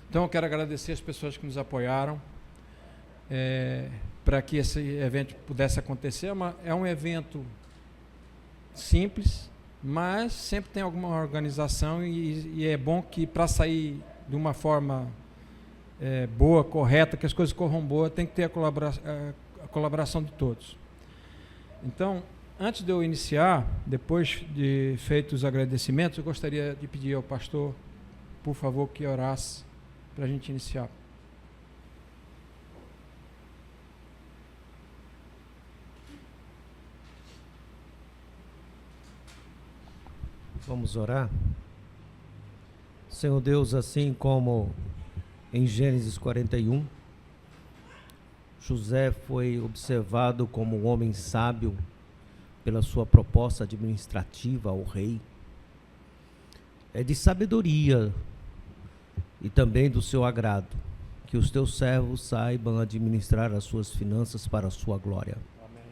Então eu quero agradecer as pessoas que nos apoiaram para que esse evento pudesse acontecer. É um evento simples, mas sempre tem alguma organização e é bom que para sair de uma forma boa, correta, que as coisas corram boa, tem que ter a colaboração de todos. Então, antes de eu iniciar, depois de feitos os agradecimentos, eu gostaria de pedir ao pastor, por favor, que orasse para a gente iniciar. Vamos orar? Senhor Deus, assim como em Gênesis 41, José foi observado como um homem sábio pela sua proposta administrativa ao rei. É de sabedoria e também do seu agrado que os teus servos saibam administrar as suas finanças para a sua glória. Amém.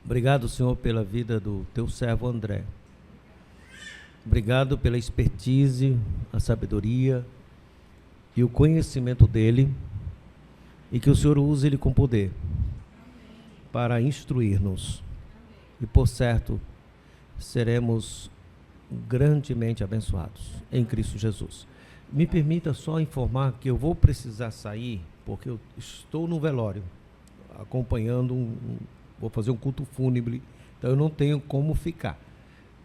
Obrigado, Senhor, pela vida do teu servo André. Obrigado pela expertise, a sabedoria e o conhecimento dele, e que o Senhor use ele com poder para instruir-nos. E, por certo, seremos grandemente abençoados em Cristo Jesus. Me permita só informar que eu vou precisar sair, porque eu estou no velório, acompanhando vou fazer um culto fúnebre, então eu não tenho como ficar.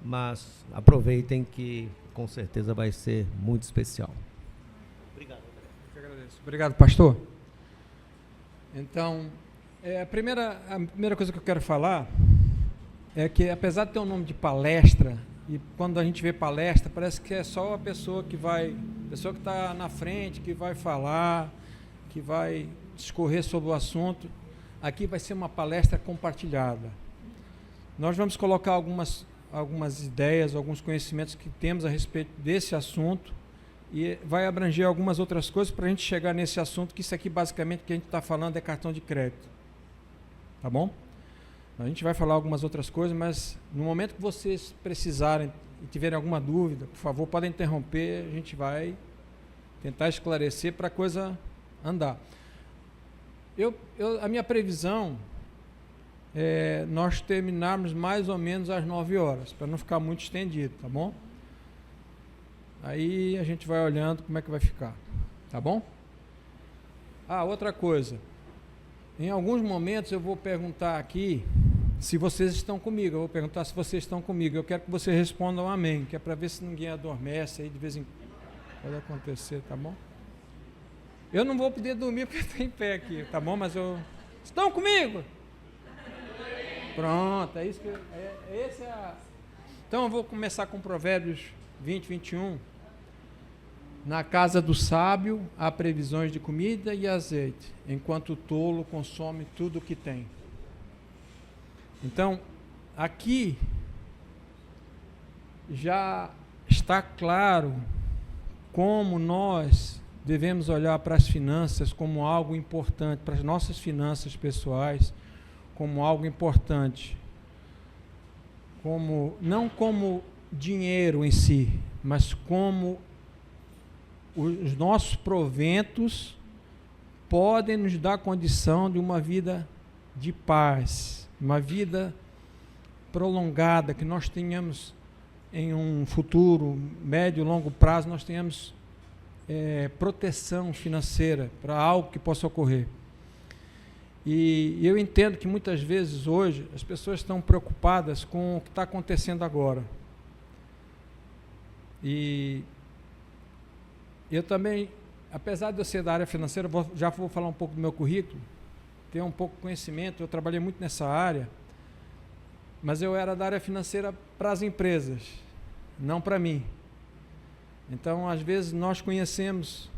Mas aproveitem que com certeza vai ser muito especial. Obrigado, André. Eu que agradeço. Obrigado, pastor. Então, a primeira coisa que eu quero falar é que, apesar de ter um nome de palestra, e quando a gente vê palestra, parece que é só a pessoa que está na frente, que vai falar, que vai discorrer sobre o assunto. Aqui vai ser uma palestra compartilhada. Nós vamos colocar algumas ideias, alguns conhecimentos que temos a respeito desse assunto e vai abranger algumas outras coisas para a gente chegar nesse assunto, que isso aqui basicamente que a gente está falando é cartão de crédito. Tá bom? A gente vai falar algumas outras coisas, mas no momento que vocês precisarem e tiverem alguma dúvida, por favor, podem interromper, a gente vai tentar esclarecer para a coisa andar. A minha previsão é nós terminarmos mais ou menos às 9 horas, para não ficar muito estendido, tá bom? Aí a gente vai olhando como é que vai ficar, tá bom? Outra coisa, em alguns momentos eu vou perguntar aqui se vocês estão comigo, eu vou perguntar se vocês estão comigo, eu quero que vocês respondam amém, que é para ver se ninguém adormece aí de vez em quando, pode acontecer, tá bom? Eu não vou poder dormir porque estou em pé aqui, tá bom? Mas estão comigo? Pronto, é isso que Então eu vou começar com Provérbios 20, 21. Na casa do sábio há previsões de comida e azeite, enquanto o tolo consome tudo o que tem. Então, aqui já está claro como nós devemos olhar para as finanças como algo importante, para as nossas finanças pessoais, como algo importante, não como dinheiro em si, mas como os nossos proventos podem nos dar condição de uma vida de paz, uma vida prolongada, que nós tenhamos em um futuro, médio e longo prazo, nós tenhamos proteção financeira para algo que possa ocorrer. E eu entendo que muitas vezes hoje as pessoas estão preocupadas com o que está acontecendo agora. E eu também, apesar de eu ser da área financeira, já vou falar um pouco do meu currículo, tenho um pouco de conhecimento, eu trabalhei muito nessa área, mas eu era da área financeira para as empresas, não para mim. Então, às vezes, nós conhecemos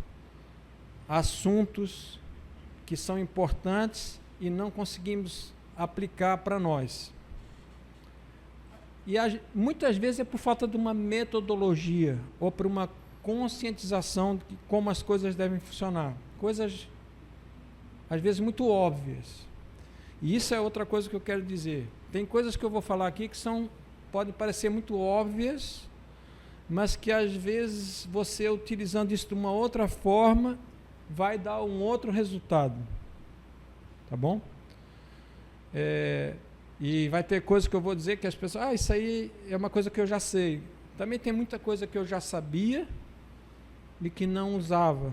assuntos que são importantes e não conseguimos aplicar para nós. E muitas vezes é por falta de uma metodologia ou por uma conscientização de como as coisas devem funcionar. Coisas, às vezes, muito óbvias. E isso é outra coisa que eu quero dizer. Tem coisas que eu vou falar aqui que podem parecer muito óbvias, mas que às vezes você utilizando isso de uma outra forma vai dar um outro resultado, tá bom? E vai ter coisas que eu vou dizer que as pessoas, isso aí é uma coisa que eu já sei. Também tem muita coisa que eu já sabia e que não usava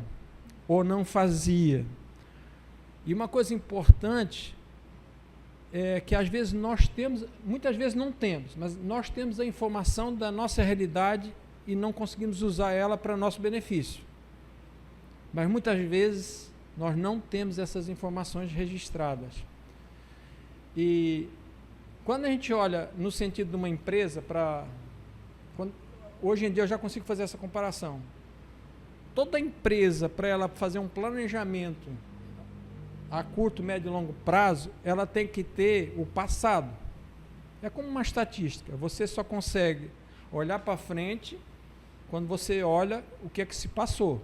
ou não fazia. E uma coisa importante é que às vezes nós temos, muitas vezes não temos, mas nós temos a informação da nossa realidade e não conseguimos usar ela para nosso benefício. Mas muitas vezes nós não temos essas informações registradas. E quando a gente olha no sentido de uma empresa, hoje em dia eu já consigo fazer essa comparação. Toda empresa, para ela fazer um planejamento a curto, médio e longo prazo, ela tem que ter o passado. É como uma estatística. Você só consegue olhar para frente quando você olha o que é que se passou.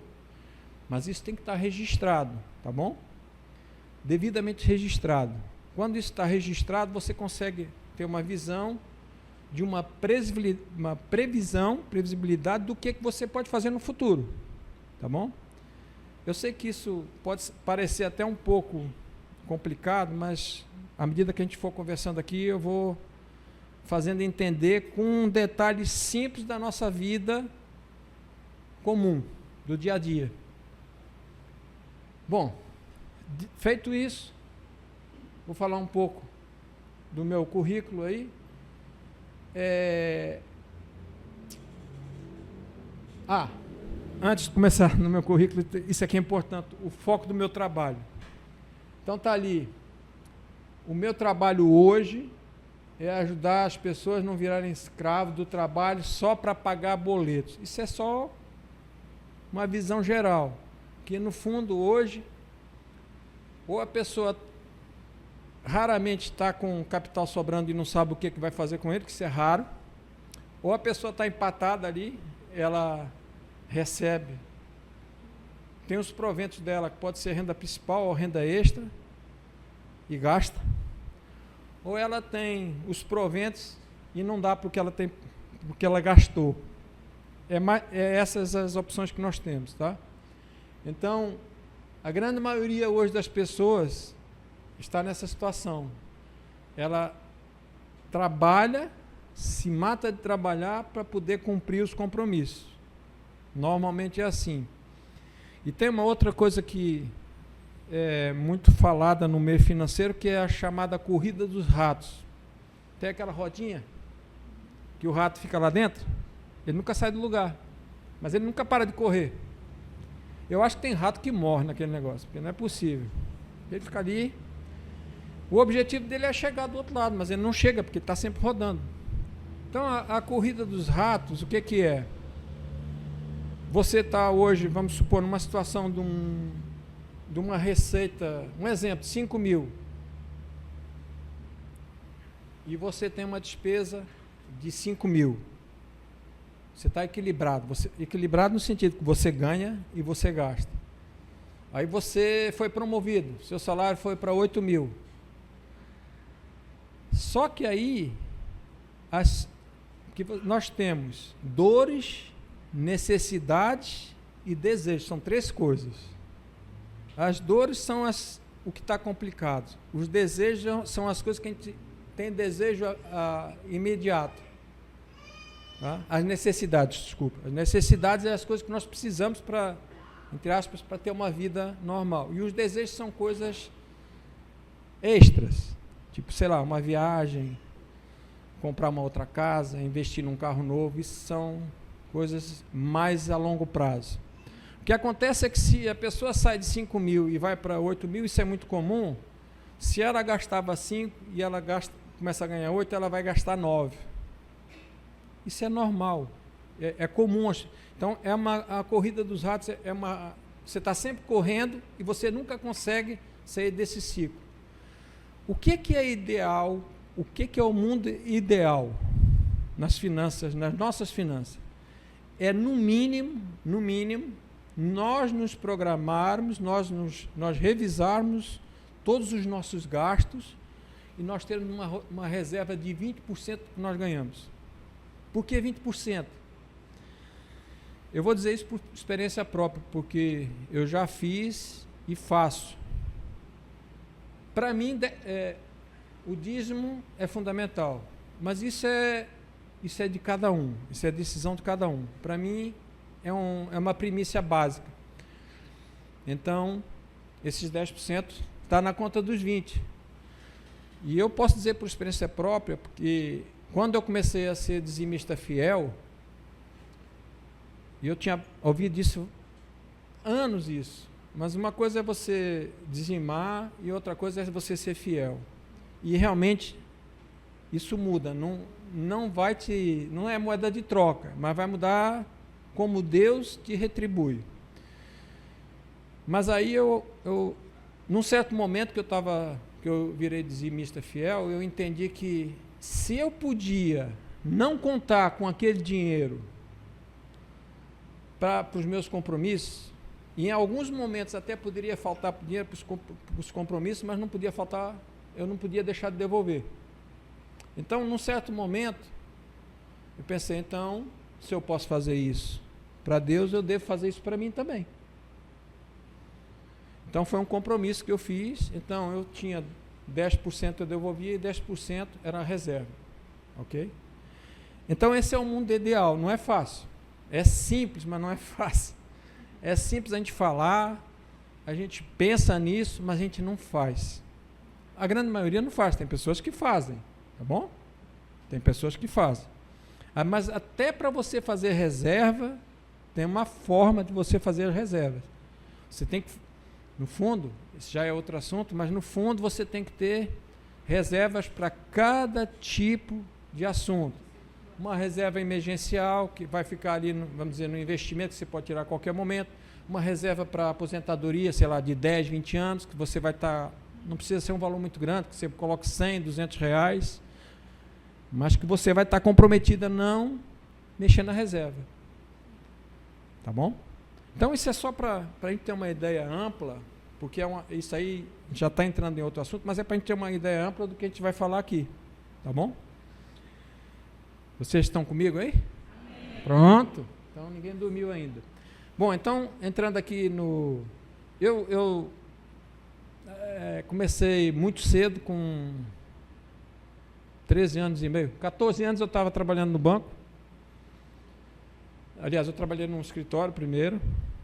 Mas isso tem que estar registrado, tá bom? Devidamente registrado. Quando isso está registrado, você consegue ter uma visão de uma previsibilidade do que você pode fazer no futuro, tá bom? Eu sei que isso pode parecer até um pouco complicado, mas à medida que a gente for conversando aqui, eu vou fazendo entender com um detalhe simples da nossa vida comum, do dia a dia. Bom, feito isso, vou falar um pouco do meu currículo aí. Antes de começar no meu currículo, isso aqui é importante, o foco do meu trabalho. Então está ali, o meu trabalho hoje é ajudar as pessoas a não virarem escravos do trabalho só para pagar boletos. Isso é só uma visão geral, que no fundo hoje, ou a pessoa raramente está com capital sobrando e não sabe o que vai fazer com ele, que isso é raro, ou a pessoa está empatada ali, ela recebe, tem os proventos dela, que pode ser renda principal ou renda extra, e gasta, ou ela tem os proventos e não dá porque ela gastou. Essas as opções que nós temos, tá? Então, a grande maioria hoje das pessoas está nessa situação. Ela trabalha, se mata de trabalhar para poder cumprir os compromissos. Normalmente é assim. E tem uma outra coisa que é muito falada no meio financeiro, que é a chamada corrida dos ratos. Tem aquela rodinha que o rato fica lá dentro, ele nunca sai do lugar, mas ele nunca para de correr. Eu acho que tem rato que morre naquele negócio, porque não é possível. Ele fica ali, o objetivo dele é chegar do outro lado, mas ele não chega, porque está sempre rodando. Então a corrida dos ratos, o que é? Você está hoje, vamos supor, numa situação de uma receita, um exemplo, 5 mil, e você tem uma despesa de 5 mil. Você está equilibrado. Equilibrado no sentido que você ganha e você gasta. Aí você foi promovido, seu salário foi para 8 mil. Só que aí nós temos dores, necessidades e desejos. São 3 coisas. As dores são o que está complicado. Os desejos são as coisas que a gente tem desejo imediato. Tá? As necessidades, desculpa. As necessidades são as coisas que nós precisamos para, entre aspas, para ter uma vida normal. E os desejos são coisas extras. Tipo, sei lá, uma viagem, comprar uma outra casa, investir num carro novo. Isso são coisas mais a longo prazo. O que acontece é que se a pessoa sai de 5 mil e vai para 8 mil, isso é muito comum. Se ela gastava 5 e ela começa a ganhar 8, ela vai gastar 9. Isso é normal, é comum. Então, a corrida dos ratos, você está sempre correndo e você nunca consegue sair desse ciclo. O que é ideal? O que é o mundo ideal nas finanças, nas nossas finanças? É, no mínimo, nós nos programarmos, nós revisarmos todos os nossos gastos e nós termos uma reserva de 20% que nós ganhamos. Por que 20%? Eu vou dizer isso por experiência própria, porque eu já fiz e faço. Para mim, o dízimo é fundamental, mas isso é de cada um, isso é decisão de cada um. Para mim, é uma primícia básica. Então, esses 10% está na conta dos 20%. E eu posso dizer por experiência própria, porque quando eu comecei a ser dizimista fiel, e eu tinha ouvido isso anos isso, mas uma coisa é você dizimar e outra coisa é você ser fiel. E realmente isso muda, não é moeda de troca, mas vai mudar como Deus te retribui. Mas aí num certo momento que eu virei dizimista fiel, eu entendi que se eu podia não contar com aquele dinheiro para os meus compromissos, e em alguns momentos até poderia faltar dinheiro para os compromissos, mas não podia faltar, eu não podia deixar de devolver. Então, num certo momento, eu pensei, então, se eu posso fazer isso para Deus, eu devo fazer isso para mim também. Então, foi um compromisso que eu fiz. Então, eu tinha 10% eu devolvia e 10% era a reserva. Ok? Então, esse é o mundo ideal. Não é fácil. É simples, mas não é fácil. É simples a gente falar, a gente pensa nisso, mas a gente não faz. A grande maioria não faz. Tem pessoas que fazem. Tá bom? Tem pessoas que fazem. Mas até para você fazer reserva, tem uma forma de você fazer as reservas. Você tem que, no fundo, isso já é outro assunto, mas no fundo você tem que ter reservas para cada tipo de assunto. Uma reserva emergencial, que vai ficar ali, vamos dizer, no investimento, que você pode tirar a qualquer momento. Uma reserva para aposentadoria, sei lá, de 10, 20 anos, que você vai estar, não precisa ser um valor muito grande, que você coloque 100, 200 reais, mas que você vai estar comprometida a não mexer na reserva. Tá bom? Então, isso é só para a gente ter uma ideia ampla, porque isso aí já está entrando em outro assunto, mas é para a gente ter uma ideia ampla do que a gente vai falar aqui. Tá bom? Vocês estão comigo aí? Amém. Pronto. Então, ninguém dormiu ainda. Bom, então, entrando aqui no... Eu comecei muito cedo, com 13 anos e meio. 14 anos eu estava trabalhando no banco. Aliás, eu trabalhei num escritório primeiro,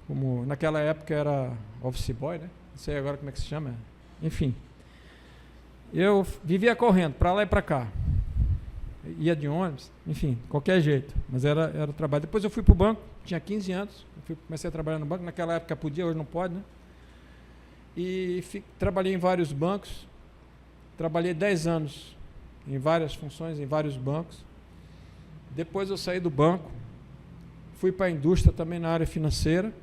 como naquela época era office boy, né? Não sei agora como é que se chama. Enfim. Eu vivia correndo para lá e para cá. Ia de ônibus, enfim, qualquer jeito. Mas era o trabalho. Depois eu fui para o banco, tinha 15 anos. Comecei a trabalhar no banco. Naquela época podia, hoje não pode, né? E trabalhei em vários bancos. Trabalhei 10 anos em várias funções, em vários bancos. Depois eu saí do banco. Fui para a indústria também na área financeira.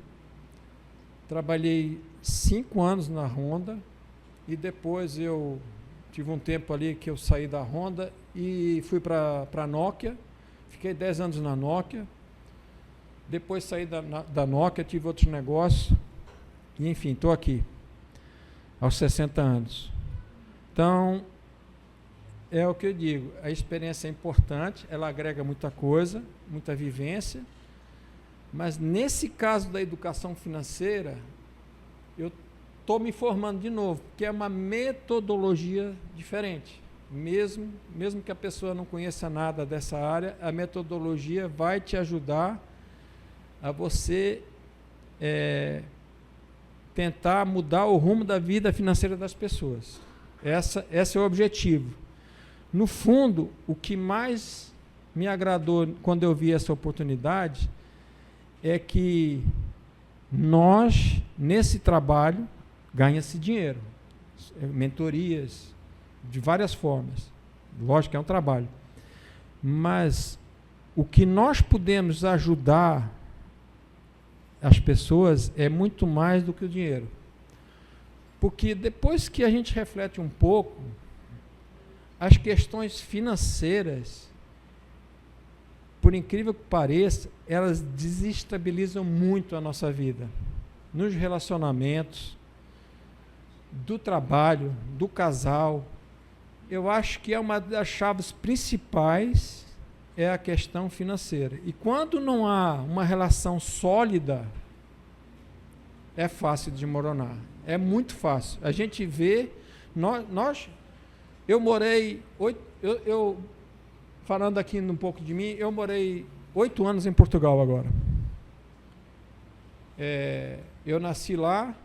Trabalhei 5 anos na Honda e depois eu tive um tempo ali que eu saí da Honda e fui para a Nokia. Fiquei 10 anos na Nokia. Depois saí da Nokia, tive outros negócios. E enfim, estou aqui, aos 60 anos. Então, é o que eu digo, a experiência é importante, ela agrega muita coisa, muita vivência. Mas nesse caso da educação financeira, eu estou me formando de novo, porque é uma metodologia diferente. Mesmo que a pessoa não conheça nada dessa área, a metodologia vai te ajudar a você tentar mudar o rumo da vida financeira das pessoas. Esse é o objetivo. No fundo, o que mais me agradou quando eu vi essa oportunidade é que nós, nesse trabalho, ganha-se dinheiro, mentorias, de várias formas. Lógico que é um trabalho. Mas o que nós podemos ajudar as pessoas é muito mais do que o dinheiro. Porque depois que a gente reflete um pouco, as questões financeiras, por incrível que pareça, elas desestabilizam muito a nossa vida. Nos relacionamentos, do trabalho, do casal. Eu acho que é uma das chaves principais é a questão financeira. E quando não há uma relação sólida, é fácil de desmoronar. É muito fácil. A gente vê, eu morei, falando aqui um pouco de mim, eu morei 8 anos em Portugal agora. Eu nasci lá,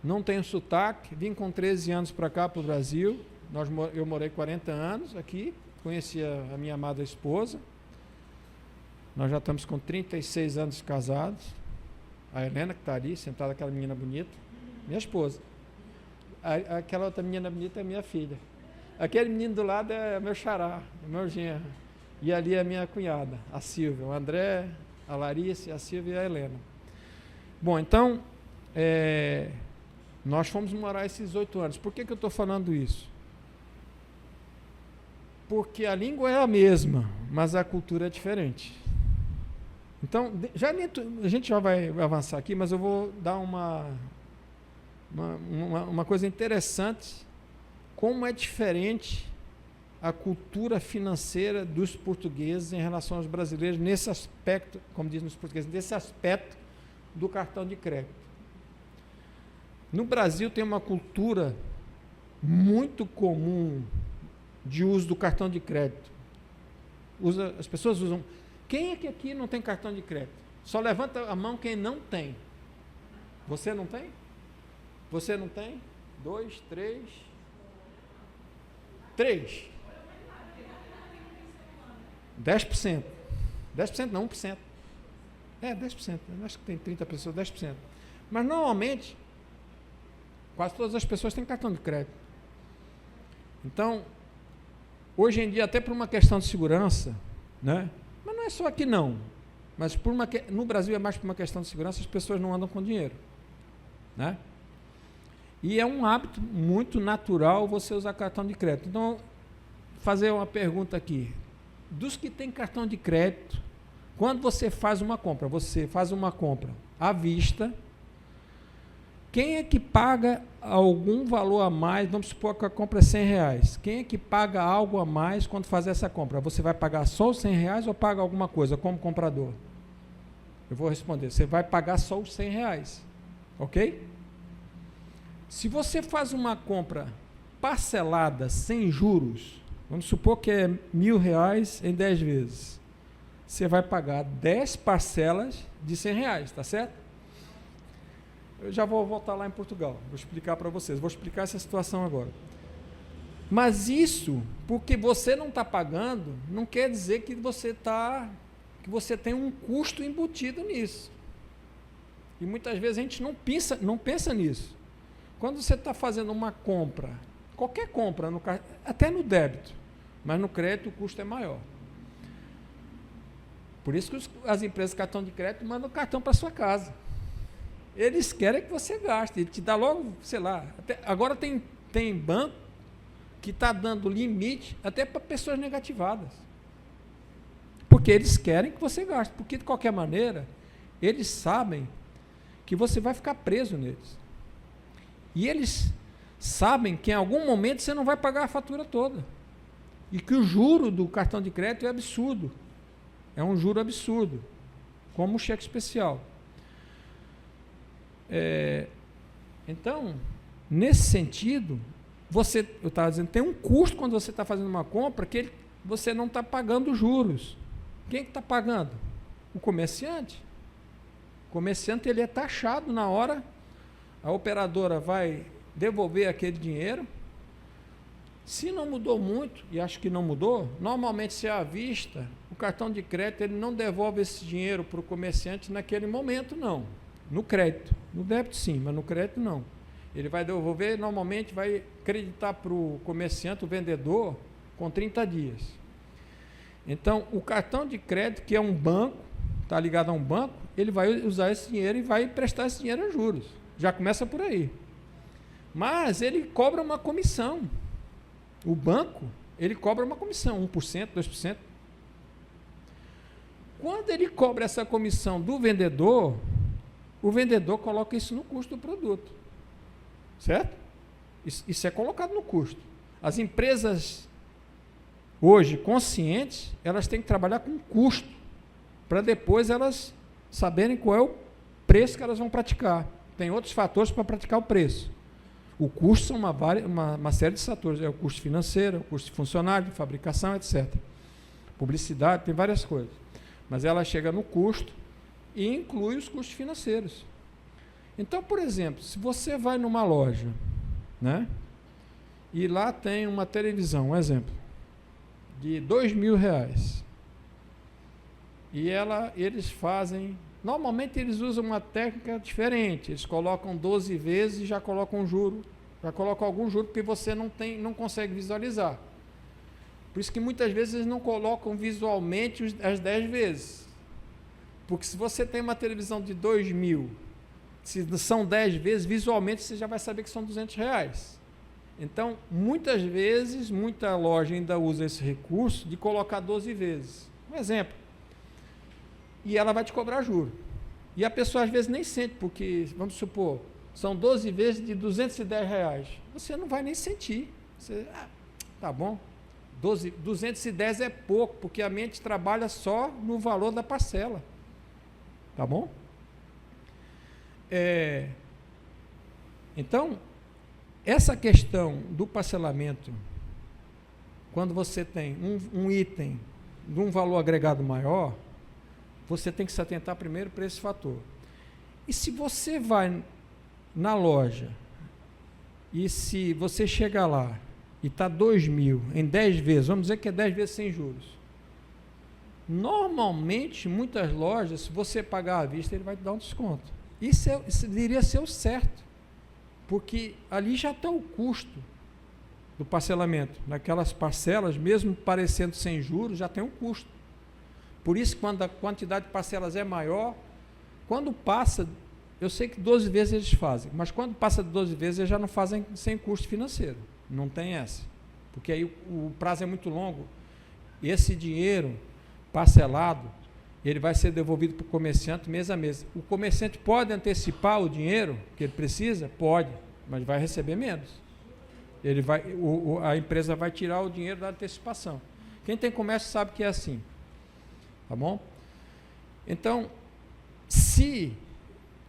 não tenho sotaque, vim com 13 anos para cá, para o Brasil. Eu morei 40 anos aqui, conheci a minha amada esposa. Nós já estamos com 36 anos casados. A Helena, que está ali, sentada, aquela menina bonita, minha esposa. Aquela outra menina bonita é minha filha. Aquele menino do lado é meu xará, meu genro. E ali é a minha cunhada, a Silvia, o André, a Larissa, a Silvia e a Helena. Bom, então, nós fomos morar esses 8 anos. Por que eu estou falando isso? Porque a língua é a mesma, mas a cultura é diferente. Então, a gente já vai avançar aqui, mas eu vou dar uma coisa interessante, como é diferente a cultura financeira dos portugueses em relação aos brasileiros nesse aspecto, como dizem os portugueses, nesse aspecto do cartão de crédito. No Brasil tem uma cultura muito comum de uso do cartão de crédito. As pessoas usam. Quem é que aqui não tem cartão de crédito? Só levanta a mão quem não tem. Você não tem? Você não tem? 2, 3. 3. 10%. 10% não, 1%. 10%. Eu acho que tem 30 pessoas, 10%. Mas normalmente, quase todas as pessoas têm cartão de crédito. Então, hoje em dia, até por uma questão de segurança, né? Mas não é só aqui não. Mas no Brasil é mais por uma questão de segurança, as pessoas não andam com dinheiro, né? E é um hábito muito natural você usar cartão de crédito. Então, fazer uma pergunta aqui. Dos que têm cartão de crédito, quando você faz uma compra à vista, quem é que paga algum valor a mais? Vamos supor que a compra é R$100. Quem é que paga algo a mais quando faz essa compra? Você vai pagar só os R$100 ou paga alguma coisa como comprador? Eu vou responder, você vai pagar só os R$100, ok? Se você faz uma compra parcelada, sem juros, vamos supor que é R$1.000 em 10 vezes, você vai pagar 10 parcelas de R$100, tá certo? Eu já vou voltar lá em Portugal, vou explicar para vocês, vou explicar essa situação agora. Mas isso, porque você não está pagando, não quer dizer que você tem um custo embutido nisso. E muitas vezes a gente não pensa nisso. Quando você está fazendo uma compra, qualquer compra, até no débito, mas no crédito o custo é maior. Por isso que as empresas de cartão de crédito mandam o cartão para sua casa. Eles querem que você gaste, ele te dá logo, sei lá, agora tem banco que está dando limite até para pessoas negativadas. Porque eles querem que você gaste, porque de qualquer maneira, eles sabem que você vai ficar preso neles. E eles sabem que em algum momento você não vai pagar a fatura toda. E que o juro do cartão de crédito é absurdo. É um juro absurdo, como o cheque especial. Então, nesse sentido, eu estava dizendo, tem um custo quando você está fazendo uma compra que você não está pagando juros. Quem que está pagando? O comerciante. O comerciante ele é taxado na hora, a operadora vai devolver aquele dinheiro. Se não mudou muito, e acho que não mudou, normalmente se é à vista, o cartão de crédito ele não devolve esse dinheiro para o comerciante naquele momento, não. No crédito. No débito sim, mas no crédito não. Ele vai devolver, normalmente vai creditar para o comerciante, o vendedor, com 30 dias. Então, o cartão de crédito, que é um banco, está ligado a um banco, ele vai usar esse dinheiro e vai prestar esse dinheiro a juros. Já começa por aí. Mas ele cobra uma comissão. O banco, ele cobra uma comissão, 1%, 2%. Quando ele cobra essa comissão do vendedor, o vendedor coloca isso no custo do produto. Certo? Isso é colocado no custo. As empresas hoje, conscientes, elas têm que trabalhar com custo, para depois elas saberem qual é o preço que elas vão praticar. Tem outros fatores para praticar o preço. O custo são uma série de fatores, é o custo financeiro, o custo de funcionário, de fabricação, etc. Publicidade, tem várias coisas. Mas ela chega no custo e inclui os custos financeiros. Então, por exemplo, se você vai numa loja, né, e lá tem uma televisão, um exemplo, de R$2.000, e eles fazem, normalmente eles usam uma técnica diferente, eles colocam 12 vezes e já colocam juro, já colocam algum juro, porque você não consegue visualizar. Por isso que muitas vezes eles não colocam visualmente as 10 vezes. Porque se você tem uma televisão de 2.000, se são 10 vezes, visualmente você já vai saber que são R$200. Então, muitas vezes, muita loja ainda usa esse recurso de colocar 12 vezes. Um exemplo. E ela vai te cobrar juro. E a pessoa às vezes nem sente, porque, vamos supor, são 12 vezes de R$210. Você não vai nem sentir. Você, tá bom. 210 é pouco, porque a mente trabalha só no valor da parcela. Tá bom? Então, essa questão do parcelamento, quando você tem um item de um valor agregado maior, você tem que se atentar primeiro para esse fator. E se você vai na loja, e se você chegar lá, e está 2.000 em 10 vezes, vamos dizer que é 10 vezes sem juros. Normalmente, muitas lojas, se você pagar à vista, ele vai te dar um desconto. Isso deveria ser o certo, porque ali já está o custo do parcelamento. Naquelas parcelas, mesmo parecendo sem juros, já tem um custo. Por isso, quando a quantidade de parcelas é maior, quando passa, eu sei que 12 vezes eles fazem, mas quando passa de 12 vezes, eles já não fazem sem custo financeiro. Não tem essa, porque aí o prazo é muito longo. E esse dinheiro parcelado, ele vai ser devolvido para o comerciante mês a mês. O comerciante pode antecipar o dinheiro que ele precisa? Pode, mas vai receber menos. A empresa vai tirar o dinheiro da antecipação. Quem tem comércio sabe que é assim. Tá bom? Então, se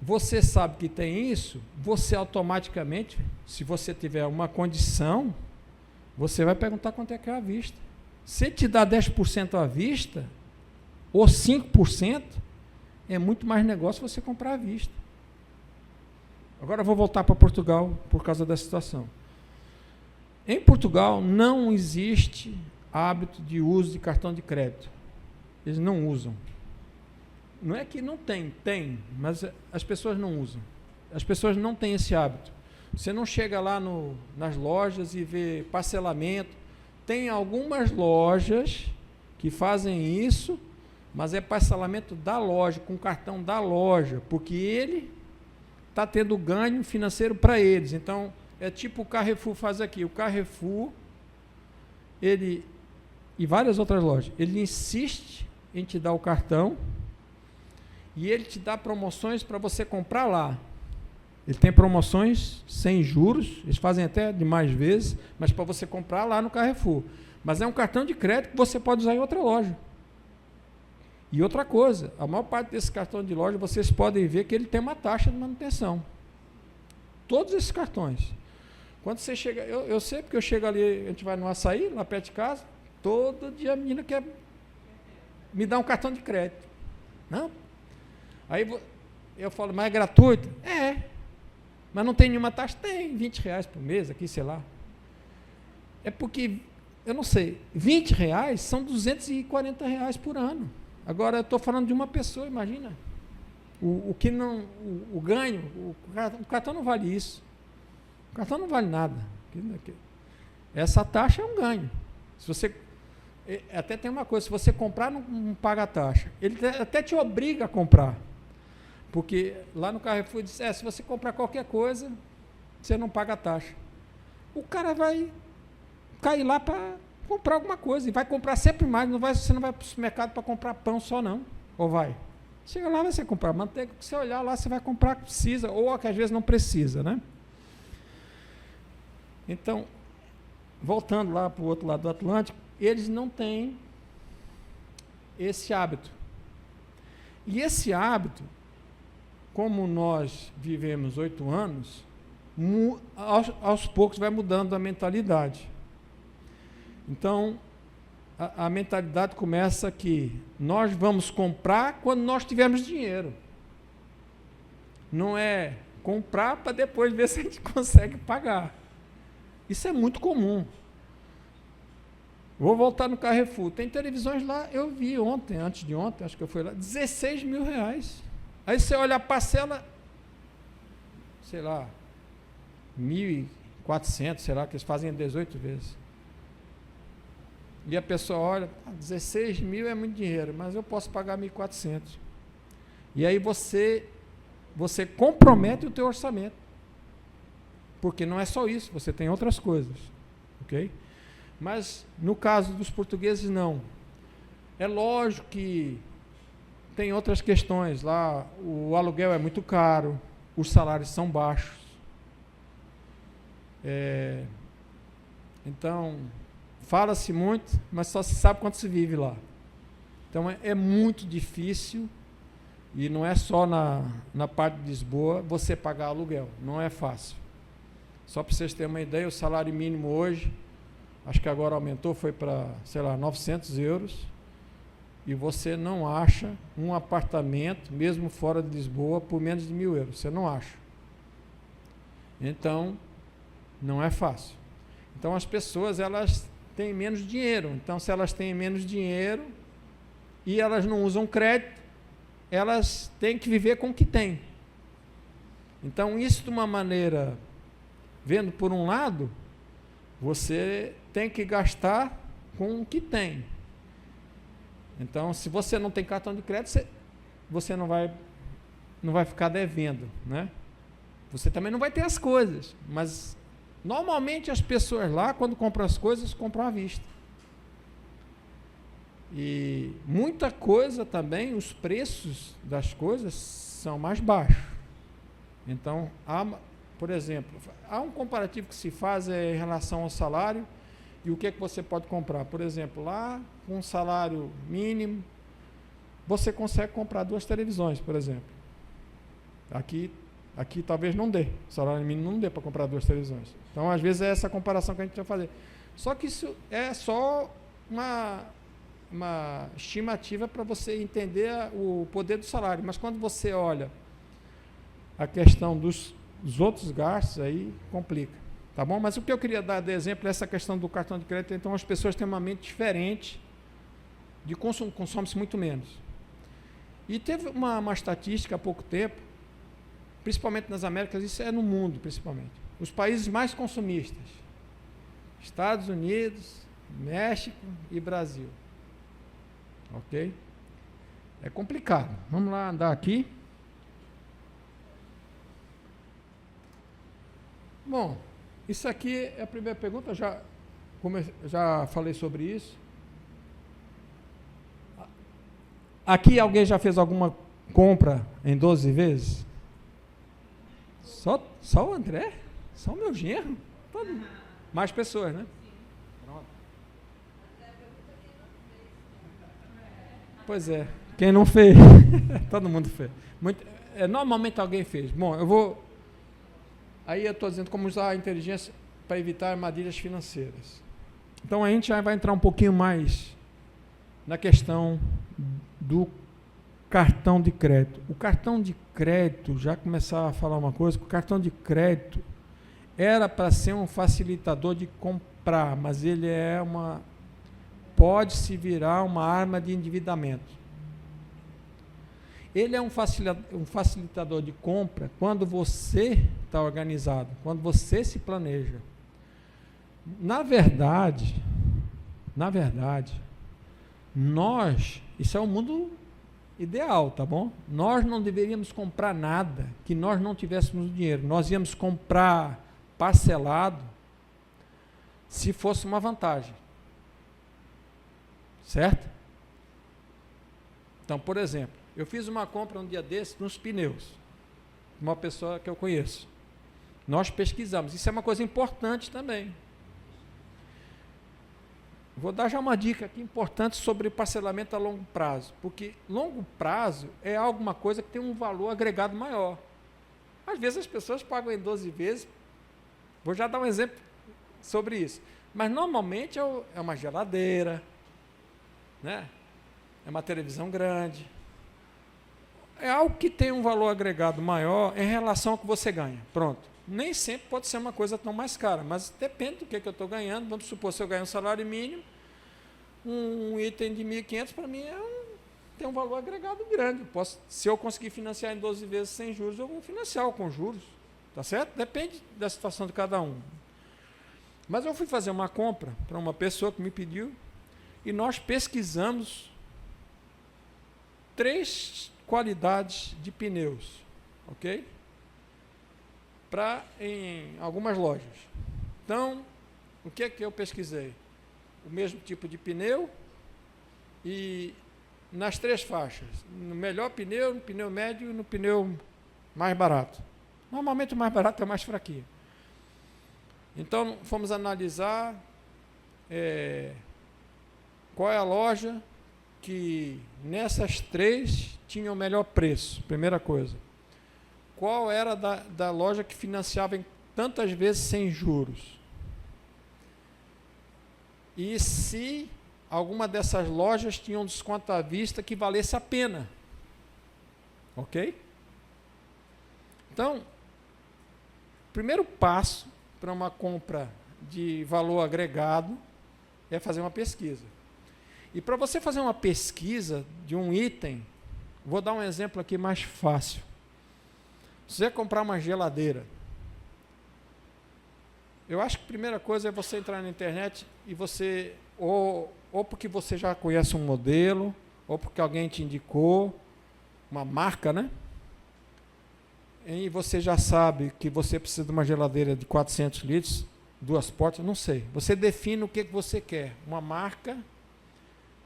você sabe que tem isso, você automaticamente, se você tiver uma condição, você vai perguntar quanto é que é à vista. Se te dá 10% à vista, ou 5%, é muito mais negócio você comprar à vista. Agora eu vou voltar para Portugal por causa da situação. Em Portugal não existe hábito de uso de cartão de crédito. Eles não usam. Não é que não tem, mas as pessoas não usam. As pessoas não têm esse hábito. Você não chega lá nas lojas e vê parcelamento. Tem algumas lojas que fazem isso, mas é parcelamento da loja, com cartão da loja, porque ele está tendo ganho financeiro para eles. Então, é tipo o Carrefour faz aqui. O Carrefour, e várias outras lojas, ele insiste em te dar o cartão, e ele te dá promoções para você comprar lá. Ele tem promoções sem juros, eles fazem até de mais vezes, mas para você comprar lá no Carrefour. Mas é um cartão de crédito que você pode usar em outra loja. E outra coisa, a maior parte desse cartão de loja, vocês podem ver que ele tem uma taxa de manutenção. Todos esses cartões. Quando você chega, eu sei porque eu chego ali, a gente vai no Açaí, lá perto de casa, todo dia a menina quer me dar um cartão de crédito. Não? Aí eu falo, mas é gratuito? É. Mas não tem nenhuma taxa? Tem, R$20 por mês aqui, sei lá. É porque, eu não sei, R$20 são R$240 por ano. Agora eu estou falando de uma pessoa, imagina. O ganho, o cartão não vale isso. O cartão não vale nada. Essa taxa é um ganho. Se você, até tem uma coisa, se você comprar, não paga a taxa. Ele até te obriga a comprar. Porque lá no Carrefour diz, se você comprar qualquer coisa, você não paga a taxa. O cara vai cair lá para comprar alguma coisa, e vai comprar sempre mais, você não vai para o supermercado para comprar pão só não, ou vai? Chega lá, você comprar manteiga, se você olhar lá, você vai comprar que precisa, ou que às vezes não precisa, né? Então, voltando lá para o outro lado do Atlântico, eles não têm esse hábito. E esse hábito, como nós vivemos 8 anos, aos poucos vai mudando a mentalidade. Então, a mentalidade começa que nós vamos comprar quando nós tivermos dinheiro. Não é comprar para depois ver se a gente consegue pagar. Isso é muito comum. Vou voltar no Carrefour. Tem televisões lá, eu vi ontem, antes de ontem, acho que eu fui lá, 16 mil reais. Aí você olha a parcela, sei lá, 1.400, sei lá, que eles fazem 18 vezes. E a pessoa olha, 16 mil é muito dinheiro, mas eu posso pagar 1.400. E aí você compromete o teu orçamento. Porque não é só isso, você tem outras coisas. Ok? Mas no caso dos portugueses, não. É lógico que tem outras questões. Lá o aluguel é muito caro, os salários são baixos. Então, fala-se muito, mas só se sabe quanto se vive lá. Então é muito difícil, e não é só na parte de Lisboa, você pagar aluguel. Não é fácil. Só para vocês terem uma ideia, o salário mínimo hoje, acho que agora aumentou, foi para, sei lá, 900 euros, e você não acha um apartamento, mesmo fora de Lisboa, por menos de 1.000 euros. Você não acha. Então, não é fácil. Então, as pessoas, elas têm menos dinheiro. Então, se elas têm menos dinheiro e elas não usam crédito, elas têm que viver com o que têm. Então, isso de uma maneira, vendo por um lado, você tem que gastar com o que tem. Então, se você não tem cartão de crédito, você não vai ficar devendo, né? Você também não vai ter as coisas, mas normalmente as pessoas lá, quando compram as coisas, compram à vista. E muita coisa também, os preços das coisas são mais baixos. Então, por exemplo, há um comparativo que se faz em relação ao salário e o que é que você pode comprar. Por exemplo, lá, com um salário mínimo, você consegue comprar 2 televisões, por exemplo. Aqui talvez não dê, o salário mínimo não dê para comprar 2 televisões. Então, às vezes, é essa comparação que a gente vai fazer. Só que isso é só uma estimativa para você entender o poder do salário. Mas quando você olha a questão dos outros gastos, aí complica. Tá bom? Mas o que eu queria dar de exemplo é essa questão do cartão de crédito. Então, as pessoas têm uma mente diferente de consumo, consome-se muito menos. E teve uma estatística há pouco tempo, principalmente nas Américas, isso é no mundo principalmente, os países mais consumistas, Estados Unidos, México e Brasil. Ok? É complicado. Vamos lá andar aqui. Bom, isso aqui é a primeira pergunta, já falei sobre isso. Aqui alguém já fez alguma compra em 12 vezes? Só o André? Só o meu genro? Mais pessoas, né? Pronto. Pois é, quem não fez? Todo mundo fez. Normalmente alguém fez. Bom, aí eu estou dizendo como usar a inteligência para evitar armadilhas financeiras. Então a gente já vai entrar um pouquinho mais na questão do cartão de crédito. O cartão de crédito, já começar a falar uma coisa, o cartão de crédito era para ser um facilitador de comprar, mas ele pode se virar uma arma de endividamento. Ele é um facilitador de compra quando você está organizado, quando você se planeja. Na verdade, isso é o mundo ideal, tá bom? Nós não deveríamos comprar nada que nós não tivéssemos dinheiro. Nós íamos comprar parcelado se fosse uma vantagem. Certo? Então, por exemplo, eu fiz uma compra um dia desses nos pneus. Uma pessoa que eu conheço. Nós pesquisamos. Isso é uma coisa importante também. Vou dar já uma dica aqui importante sobre parcelamento a longo prazo, porque longo prazo é alguma coisa que tem um valor agregado maior. Às vezes as pessoas pagam em 12 vezes, vou já dar um exemplo sobre isso, mas normalmente é uma geladeira, né? É uma televisão grande, é algo que tem um valor agregado maior em relação ao que você ganha, pronto. Nem sempre pode ser uma coisa tão mais cara, mas depende do que eu estou ganhando. Vamos supor, se eu ganho um salário mínimo, um item de 1.500 para mim tem um valor agregado grande. Se eu conseguir financiar em 12 vezes sem juros, eu vou financiar com juros, tá certo? Depende da situação de cada um. Mas eu fui fazer uma compra para uma pessoa que me pediu e nós pesquisamos 3 qualidades de pneus, ok? Em algumas lojas. Então, o que é que eu pesquisei? O mesmo tipo de pneu e nas 3 faixas. No melhor pneu, no pneu médio e no pneu mais barato. Normalmente o mais barato é o mais fraquinho. Então, fomos analisar qual é a loja que nessas 3 tinha o melhor preço, primeira coisa. Qual era da loja que financiava em tantas vezes sem juros? E se alguma dessas lojas tinha um desconto à vista que valesse a pena. Ok? Então, o primeiro passo para uma compra de valor agregado é fazer uma pesquisa. E para você fazer uma pesquisa de um item, vou dar um exemplo aqui mais fácil. Se você comprar uma geladeira, eu acho que a primeira coisa é você entrar na internet e você, ou porque você já conhece um modelo, ou porque alguém te indicou, uma marca, né? E você já sabe que você precisa de uma geladeira de 400 litros, 2 portas, não sei. Você define o que você quer, uma marca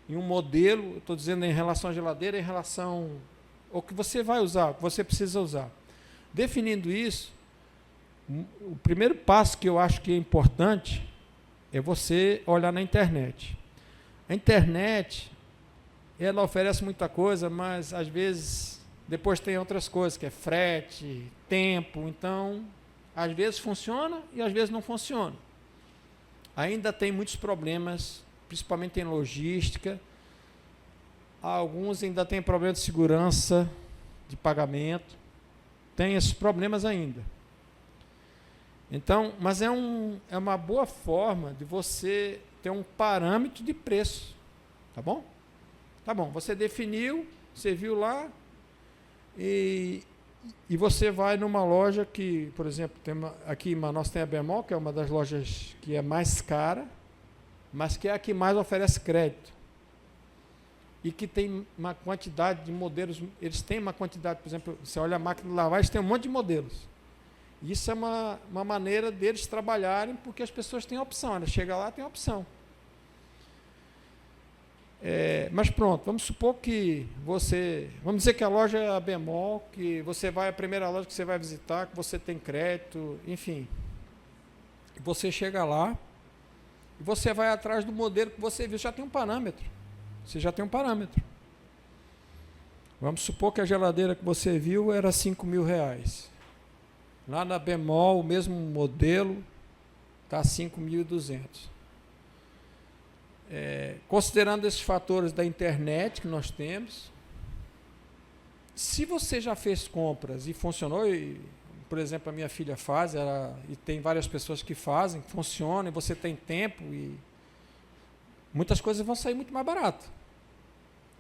e um modelo, estou dizendo em relação à geladeira, em relação ao que você vai usar, o que você precisa usar. Definindo isso, o primeiro passo que eu acho que é importante é você olhar na internet. A internet, ela oferece muita coisa, mas às vezes depois tem outras coisas, que é frete, tempo, então às vezes funciona e às vezes não funciona. Ainda tem muitos problemas, principalmente em logística. Alguns ainda têm problema de segurança, de pagamento. Tem esses problemas ainda. Então, mas é uma boa forma de você ter um parâmetro de preço. Tá bom? Tá bom, você definiu, você viu lá, e você vai numa loja que, por exemplo, aqui em Manaus tem a Bemol, que é uma das lojas que é mais cara, mas que é a que mais oferece crédito. E que tem uma quantidade de modelos, eles têm uma quantidade, por exemplo, você olha a máquina de lavar, eles têm um monte de modelos. Isso é uma maneira deles trabalharem, porque as pessoas têm opção, ela chega lá, tem opção. Mas pronto, vamos supor que vamos dizer que a loja é a Bemol, que você vai, a primeira loja que você vai visitar, que você tem crédito, enfim. Você chega lá, e você vai atrás do modelo que você viu, já tem um parâmetro. Você já tem um parâmetro. Vamos supor que a geladeira que você viu era R$5.000. Lá na Bemol, o mesmo modelo, está R$5.200. Considerando esses fatores da internet que nós temos, se você já fez compras e funcionou, por exemplo, a minha filha faz, e tem várias pessoas que fazem, funciona, e você tem tempo, e muitas coisas vão sair muito mais barato.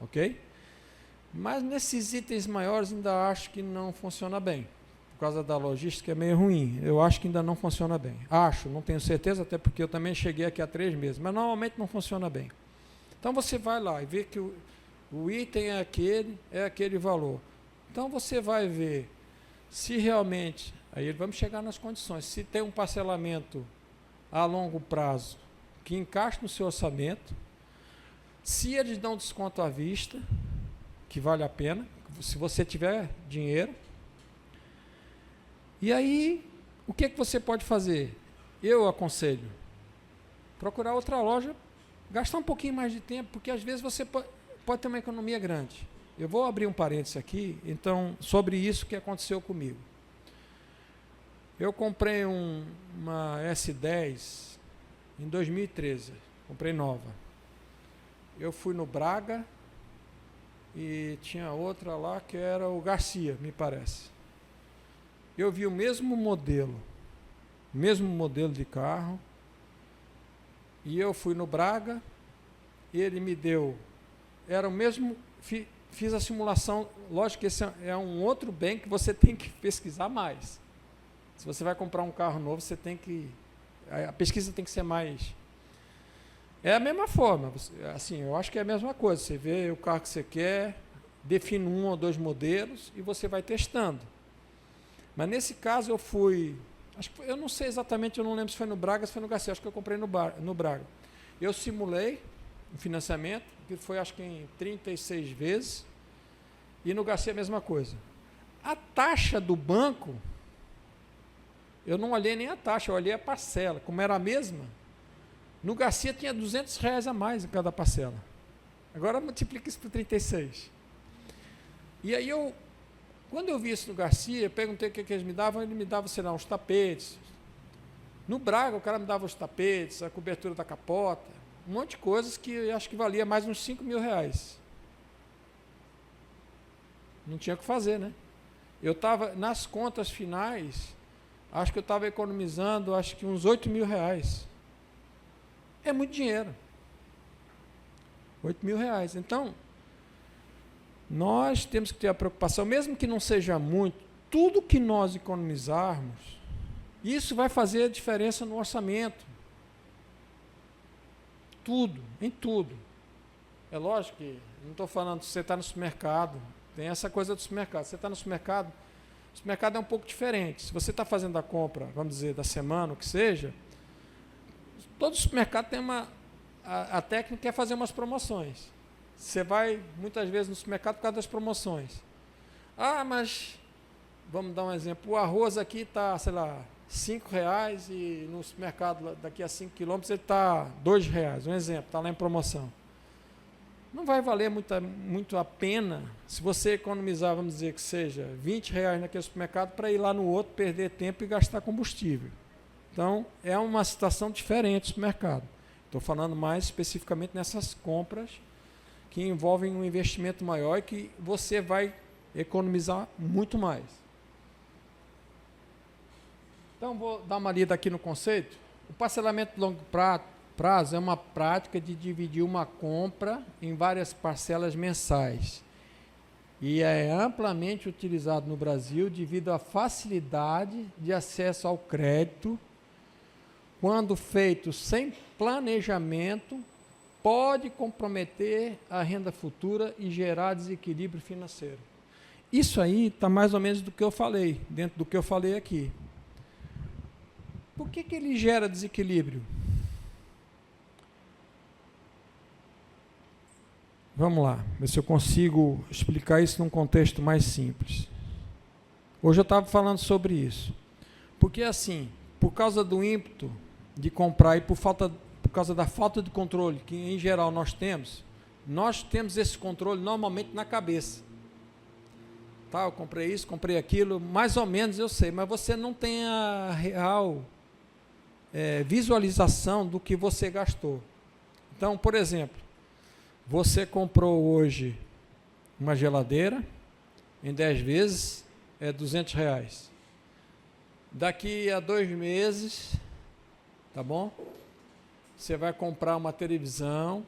Ok? Mas nesses itens maiores ainda acho que não funciona bem. Por causa da logística é meio ruim. Eu acho que ainda não funciona bem. Não tenho certeza, até porque eu também cheguei aqui há 3 meses, mas normalmente não funciona bem. Então você vai lá e vê que o item é aquele valor. Então você vai ver se realmente, aí vamos chegar nas condições, se tem um parcelamento a longo prazo que encaixe no seu orçamento, se eles dão desconto à vista, que vale a pena, se você tiver dinheiro. E aí, o que você pode fazer? Eu aconselho procurar outra loja gastar um pouquinho mais de tempo, porque às vezes você pode ter uma economia grande. Eu vou abrir um parênteses aqui, então, sobre isso que aconteceu comigo. Eu comprei uma S10 em 2013, comprei nova. Eu fui no Braga e tinha outra lá que era o Garcia, me parece. Eu vi o mesmo modelo de carro, e eu fui no Braga, ele me deu, era o mesmo, fiz a simulação, lógico que esse é um outro bem que você tem que pesquisar mais. Se você vai comprar um carro novo, você tem que, a pesquisa tem que ser mais. É a mesma forma, assim, eu acho que é a mesma coisa, você vê o carro que você quer, define 1 ou 2 modelos e você vai testando. Mas nesse caso eu fui, eu não sei exatamente, eu não lembro se foi no Braga ou se foi no Garcia, acho que eu comprei no Braga. Eu simulei o financiamento, que foi acho que em 36 vezes, e no Garcia a mesma coisa. A taxa do banco, eu não olhei nem a taxa, eu olhei a parcela, como era a mesma. No Garcia tinha R$200 a mais em cada parcela. Agora multiplica isso por 36. E aí quando eu vi isso no Garcia, perguntei o que eles me davam, ele me dava, sei lá, uns tapetes. No Braga, o cara me dava os tapetes, a cobertura da capota, um monte de coisas que eu acho que valia mais uns R$5.000. Não tinha o que fazer, né? Eu estava, nas contas finais, acho que eu estava economizando, acho que uns R$8.000. É muito dinheiro. R$8.000. Então, nós temos que ter a preocupação, mesmo que não seja muito, tudo que nós economizarmos, isso vai fazer a diferença no orçamento. Tudo, em tudo. É lógico que, não estou falando, se você está no supermercado, tem essa coisa do supermercado. Você está no supermercado, o supermercado é um pouco diferente. Se você está fazendo a compra, vamos dizer, da semana, o que seja, todo supermercado tem a técnica é fazer umas promoções. Você vai, muitas vezes, no supermercado por causa das promoções. Ah, mas, vamos dar um exemplo, o arroz aqui está, sei lá, R$5 e no supermercado daqui a 5 quilômetros ele está R$2, um exemplo, está lá em promoção. Não vai valer muito a pena se você economizar, vamos dizer que seja R$20 naquele supermercado para ir lá no outro, perder tempo e gastar combustível. Então, é uma situação diferente do supermercado. Estou falando mais especificamente nessas compras que envolvem um investimento maior e que você vai economizar muito mais. Então, vou dar uma lida aqui no conceito. O parcelamento de longo prazo é uma prática de dividir uma compra em várias parcelas mensais e é amplamente utilizado no Brasil devido à facilidade de acesso ao crédito. Quando feito sem planejamento, pode comprometer a renda futura e gerar desequilíbrio financeiro. Isso aí está mais ou menos do que eu falei, dentro do que eu falei aqui. Por que ele gera desequilíbrio? Vamos lá, ver se eu consigo explicar isso num contexto mais simples. Hoje eu estava falando sobre isso. Porque assim, por causa do ímpeto de comprar e por causa da falta de controle que em geral nós temos esse controle normalmente na cabeça. Tá, eu comprei isso, comprei aquilo, mais ou menos eu sei, mas você não tem a real visualização do que você gastou. Então, por exemplo, você comprou hoje uma geladeira, em 10 vezes é R$200. Daqui a 2 meses, tá bom? Você vai comprar uma televisão,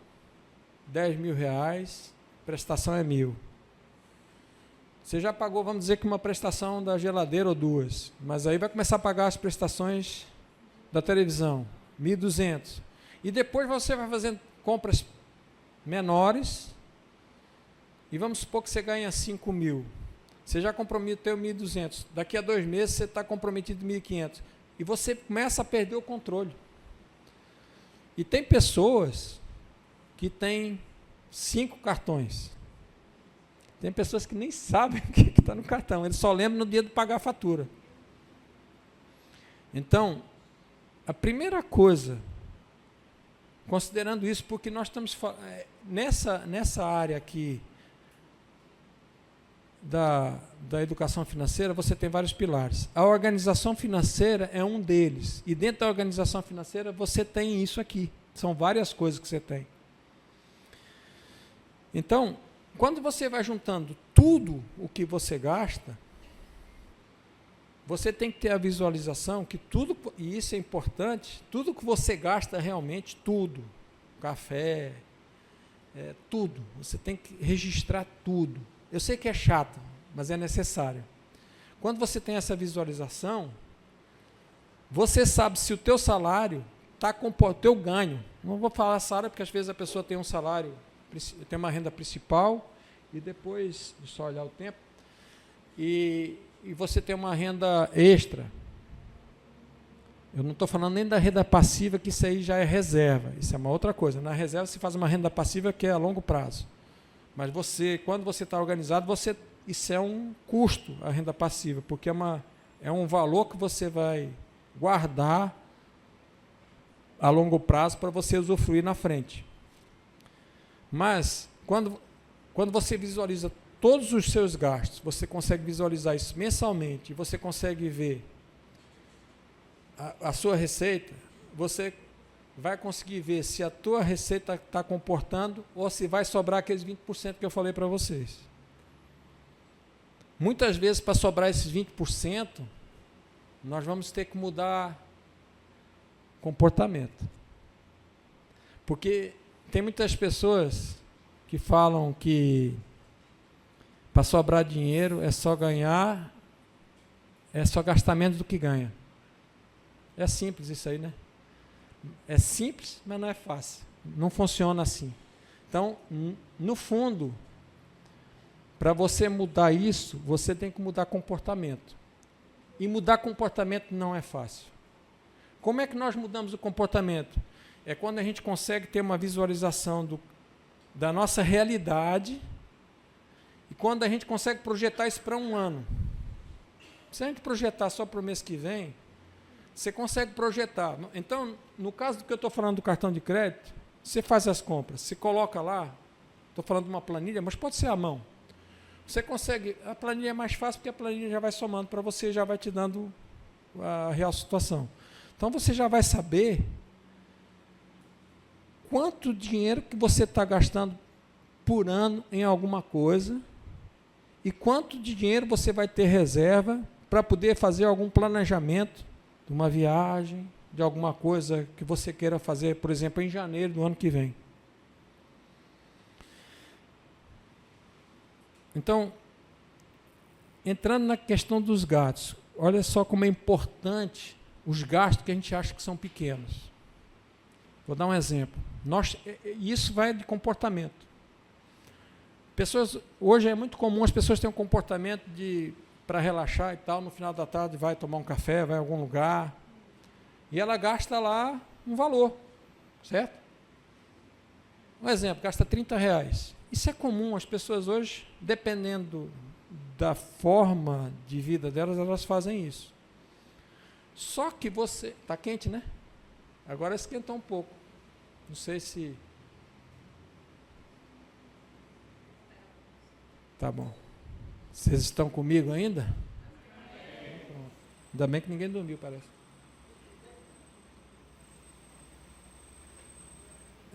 R$10.000, prestação é R$1.000. Você já pagou, vamos dizer que uma prestação da geladeira ou 2, mas aí vai começar a pagar as prestações da televisão, R$1.200. E depois você vai fazendo compras menores, e vamos supor que você ganha R$5.000. Você já comprometeu R$1.200. Daqui a 2 meses você está comprometido R$1.500. E você começa a perder o controle. E tem pessoas que têm 5 cartões. Tem pessoas que nem sabem o que está no cartão. Eles só lembram no dia de pagar a fatura. Então, a primeira coisa considerando isso, porque nós estamos nessa área aqui da educação financeira, você tem vários pilares. A organização financeira é um deles. E dentro da organização financeira você tem isso aqui. São várias coisas que você tem. Então, quando você vai juntando tudo o que você gasta, você tem que ter a visualização que tudo, e isso é importante, tudo que você gasta realmente, tudo, café, tudo, você tem que registrar tudo. Eu sei que é chato, mas é necessário. Quando você tem essa visualização, você sabe se o teu salário está com o teu ganho. Não vou falar salário, porque às vezes a pessoa tem um salário, tem uma renda principal, e depois, só olhar o tempo, e você tem uma renda extra. Eu não estou falando nem da renda passiva, que isso aí já é reserva, isso é uma outra coisa. Na reserva se faz uma renda passiva que é a longo prazo. Mas quando você está organizado, isso é um custo, a renda passiva, porque é um valor que você vai guardar a longo prazo para você usufruir na frente. Mas, quando você visualiza todos os seus gastos, você consegue visualizar isso mensalmente, e você consegue ver a sua receita, você vai conseguir ver se a tua receita está comportando ou se vai sobrar aqueles 20% que eu falei para vocês. Muitas vezes, para sobrar esses 20%, nós vamos ter que mudar comportamento. Porque tem muitas pessoas que falam que para sobrar dinheiro é só ganhar, é só gastar menos do que ganha. É simples isso aí, né? É simples, mas não é fácil. Não funciona assim. Então, no fundo, para você mudar isso, você tem que mudar comportamento. E mudar comportamento não é fácil. Como é que nós mudamos o comportamento? É quando a gente consegue ter uma visualização da nossa realidade e quando a gente consegue projetar isso para um ano. Se a gente projetar só para o mês que vem, você consegue projetar. Então, no caso do que eu estou falando do cartão de crédito, você faz as compras, você coloca lá, estou falando de uma planilha, mas pode ser à mão. Você consegue, a planilha é mais fácil porque a planilha já vai somando para você, já vai te dando a real situação. Então, você já vai saber quanto dinheiro que você está gastando por ano em alguma coisa e quanto de dinheiro você vai ter reserva para poder fazer algum planejamento de uma viagem, de alguma coisa que você queira fazer, por exemplo, em janeiro do ano que vem. Então, entrando na questão dos gastos, olha só como é importante os gastos que a gente acha que são pequenos. Vou dar um exemplo. Isso vai de comportamento. Hoje é muito comum as pessoas terem um comportamento para relaxar e tal, no final da tarde vai tomar um café, vai a algum lugar, e ela gasta lá um valor, certo? Um exemplo, gasta R$30. Isso é comum, as pessoas hoje, dependendo da forma de vida delas, elas fazem isso. Só que você... Está quente, né? Agora esquentou um pouco. Não sei se... Tá bom. Vocês estão comigo ainda? Ainda bem que ninguém dormiu, parece.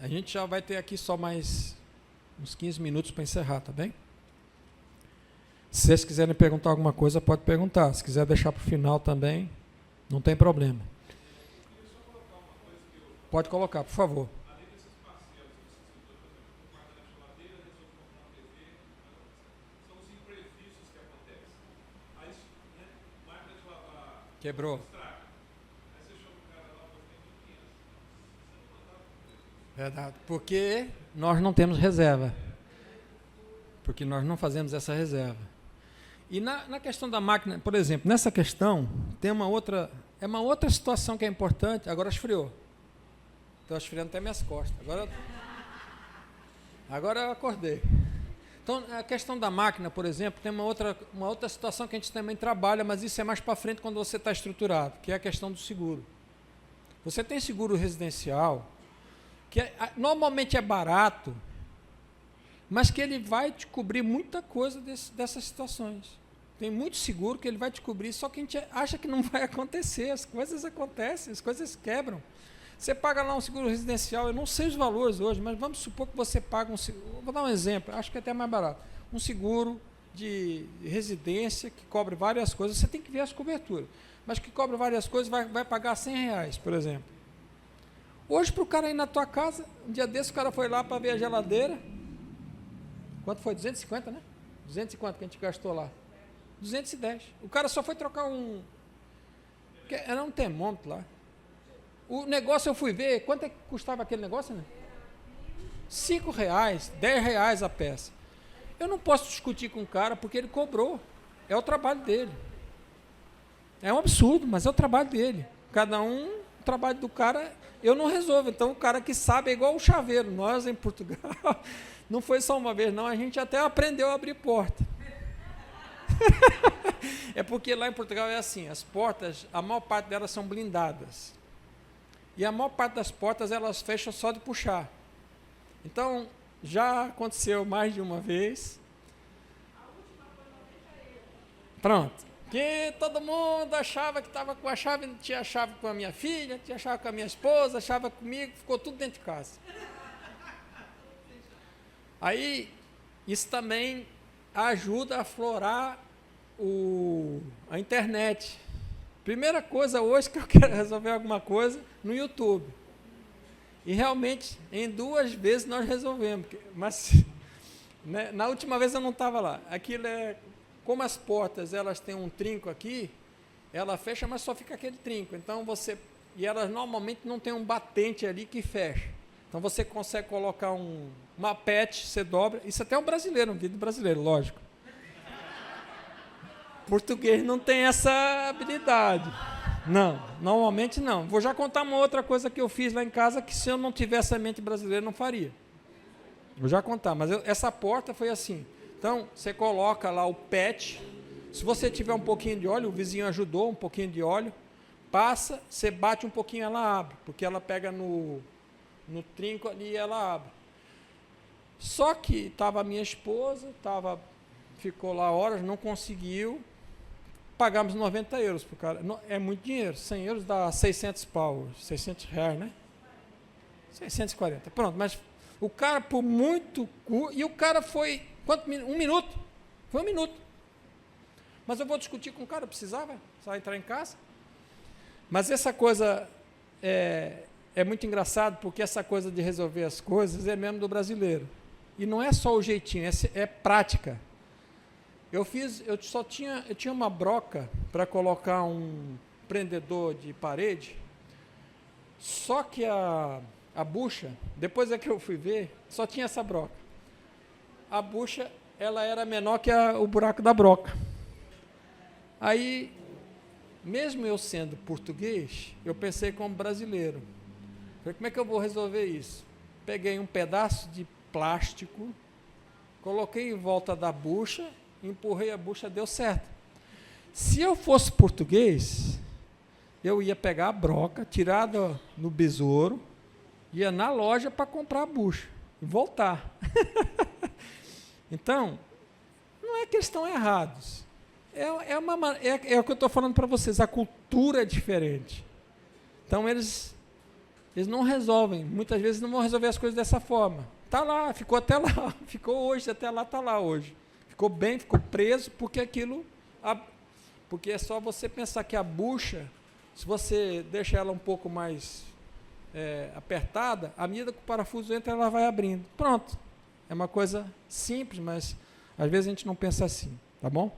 A gente já vai ter aqui só mais uns 15 minutos para encerrar, tá bem? Se vocês quiserem perguntar alguma coisa, pode perguntar. Se quiser deixar para o final também, não tem problema. Pode colocar, por favor. Quebrou. Verdade. Porque nós não temos reserva. Porque nós não fazemos essa reserva. E na questão da máquina, por exemplo, nessa questão, tem uma outra situação que é importante. Agora esfriou. Estou esfriando até minhas costas. Agora eu acordei. Então, a questão da máquina, por exemplo, tem uma outra situação que a gente também trabalha, mas isso é mais para frente quando você está estruturado, que é a questão do seguro. Você tem seguro residencial, que normalmente é barato, mas que ele vai te cobrir muita coisa dessas situações. Tem muito seguro que ele vai te cobrir, só que a gente acha que não vai acontecer. As coisas acontecem, as coisas quebram. Você paga lá um seguro residencial, eu não sei os valores hoje, mas vamos supor que você paga um seguro, vou dar um exemplo, acho que é até mais barato, um seguro de residência que cobre várias coisas, você tem que ver as coberturas, mas que cobre várias coisas, vai pagar R$100, por exemplo. Hoje, para o cara ir na tua casa, um dia desse o cara foi lá para ver a geladeira, quanto foi? 250, né? 250 que a gente gastou lá. 210. O cara só foi trocar era um termômetro lá. O negócio eu fui ver, quanto é que custava aquele negócio, né? R$5, R$10 a peça. Eu não posso discutir com o cara porque ele cobrou. É o trabalho dele. É um absurdo, mas é o trabalho dele. Cada um, o trabalho do cara, eu não resolvo. Então o cara que sabe é igual o chaveiro. Nós em Portugal, não foi só uma vez não, a gente até aprendeu a abrir porta. É porque lá em Portugal é assim, as portas, a maior parte delas são blindadas. E a maior parte das portas, elas fecham só de puxar. Então, já aconteceu mais de uma vez. Pronto. Que todo mundo achava que estava com a chave, tinha a chave com a minha filha, tinha a chave com a minha esposa, achava comigo, ficou tudo dentro de casa. Aí, isso também ajuda a aflorar a internet. Primeira coisa hoje que eu quero resolver alguma coisa no YouTube. E realmente, em 2 vezes nós resolvemos. Mas né, na última vez eu não estava lá. Aquilo é, como as portas elas têm um trinco aqui, ela fecha, mas só fica aquele trinco. Então e elas normalmente não tem um batente ali que fecha. Então você consegue colocar uma patch, você dobra. Isso até é um brasileiro, um vídeo brasileiro, lógico. Português não tem essa habilidade. Não, normalmente não. Vou já contar uma outra coisa que eu fiz lá em casa, que se eu não tivesse a mente brasileira, não faria. Vou já contar, mas essa porta foi assim. Então, você coloca lá o patch, se você tiver um pouquinho de óleo, o vizinho ajudou, um pouquinho de óleo, passa, você bate um pouquinho, ela abre, porque ela pega no trinco ali e ela abre. Só que estava a minha esposa, ficou lá horas, não conseguiu, pagamos 90 euros para o cara. É muito dinheiro, 100 euros dá 600 pau, 600 reais, né? 640, pronto, mas o cara por muito... E o cara foi, quanto? 1 minuto? Foi 1 minuto. Mas eu vou discutir com o cara, precisava só entrar em casa. Mas essa coisa é muito engraçado, porque essa coisa de resolver as coisas é mesmo do brasileiro. E não é só o jeitinho, é prática. Eu tinha uma broca para colocar um prendedor de parede, só que a bucha, depois é que eu fui ver, só tinha essa broca. A bucha, ela era menor que o buraco da broca. Aí, mesmo eu sendo português, eu pensei como brasileiro. Falei, como é que eu vou resolver isso? Peguei um pedaço de plástico, coloquei em volta da bucha, empurrei a bucha, deu certo. Se eu fosse português, eu ia pegar a broca, tirar no besouro, ia na loja para comprar a bucha e voltar. Então, não é que eles estão errados. É o que eu estou falando para vocês, a cultura é diferente. Então, eles não resolvem, muitas vezes não vão resolver as coisas dessa forma. Está lá, ficou até lá, ficou hoje, até lá, está lá hoje. Ficou bem, ficou preso, porque porque é só você pensar que a bucha, se você deixa ela um pouco mais apertada, à medida que o parafuso entra, ela vai abrindo. Pronto. É uma coisa simples, mas às vezes a gente não pensa assim, tá bom?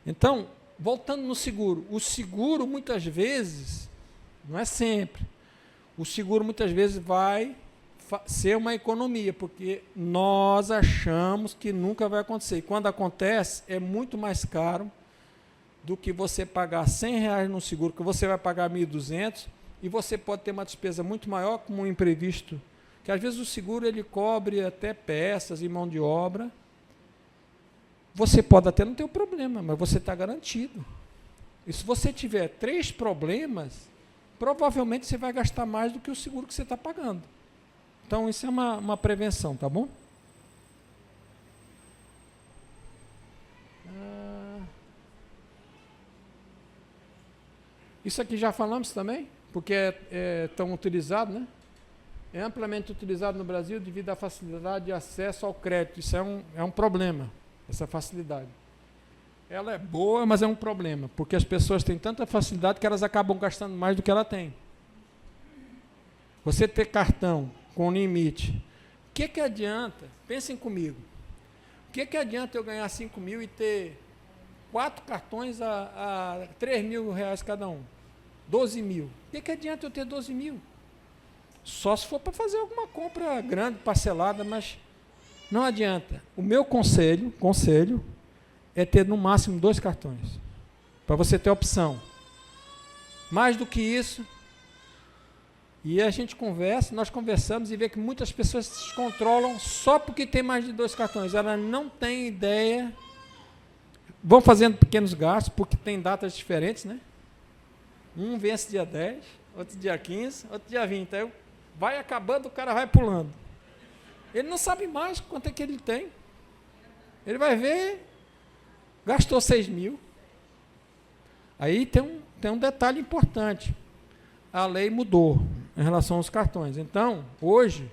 Então, voltando no seguro. O seguro, muitas vezes, não é sempre, o seguro muitas vezes vai ser uma economia, porque nós achamos que nunca vai acontecer. E quando acontece, é muito mais caro do que você pagar R$100 no seguro, que você vai pagar 1.200, e você pode ter uma despesa muito maior, como um imprevisto, que às vezes o seguro ele cobre até peças e mão de obra. Você pode até não ter o problema, mas você está garantido. E se você tiver 3 problemas, provavelmente você vai gastar mais do que o seguro que você está pagando. Então, isso é uma prevenção, tá bom? Isso aqui já falamos também, porque é tão utilizado, né? É amplamente utilizado no Brasil devido à facilidade de acesso ao crédito. Isso é um problema, essa facilidade. Ela é boa, mas é um problema, porque as pessoas têm tanta facilidade que elas acabam gastando mais do que ela tem. Você ter cartão com limite, o que adianta? Pensem comigo. O que adianta eu ganhar 5 mil e ter 4 cartões a 3 mil reais cada um? 12 mil. O que adianta eu ter 12 mil? Só se for para fazer alguma compra grande, parcelada, mas não adianta. O meu conselho é ter no máximo 2 cartões, para você ter opção. Mais do que isso, e a gente nós conversamos e vê que muitas pessoas se descontrolam só porque tem mais de 2 cartões. Elas não têm ideia, vão fazendo pequenos gastos, porque tem datas diferentes, né? Um vence dia 10, outro dia 15, outro dia 20. Aí vai acabando, o cara vai pulando. Ele não sabe mais quanto é que ele tem. Ele vai ver, gastou 6 mil. Aí tem um detalhe importante. A lei mudou em relação aos cartões. Então, hoje,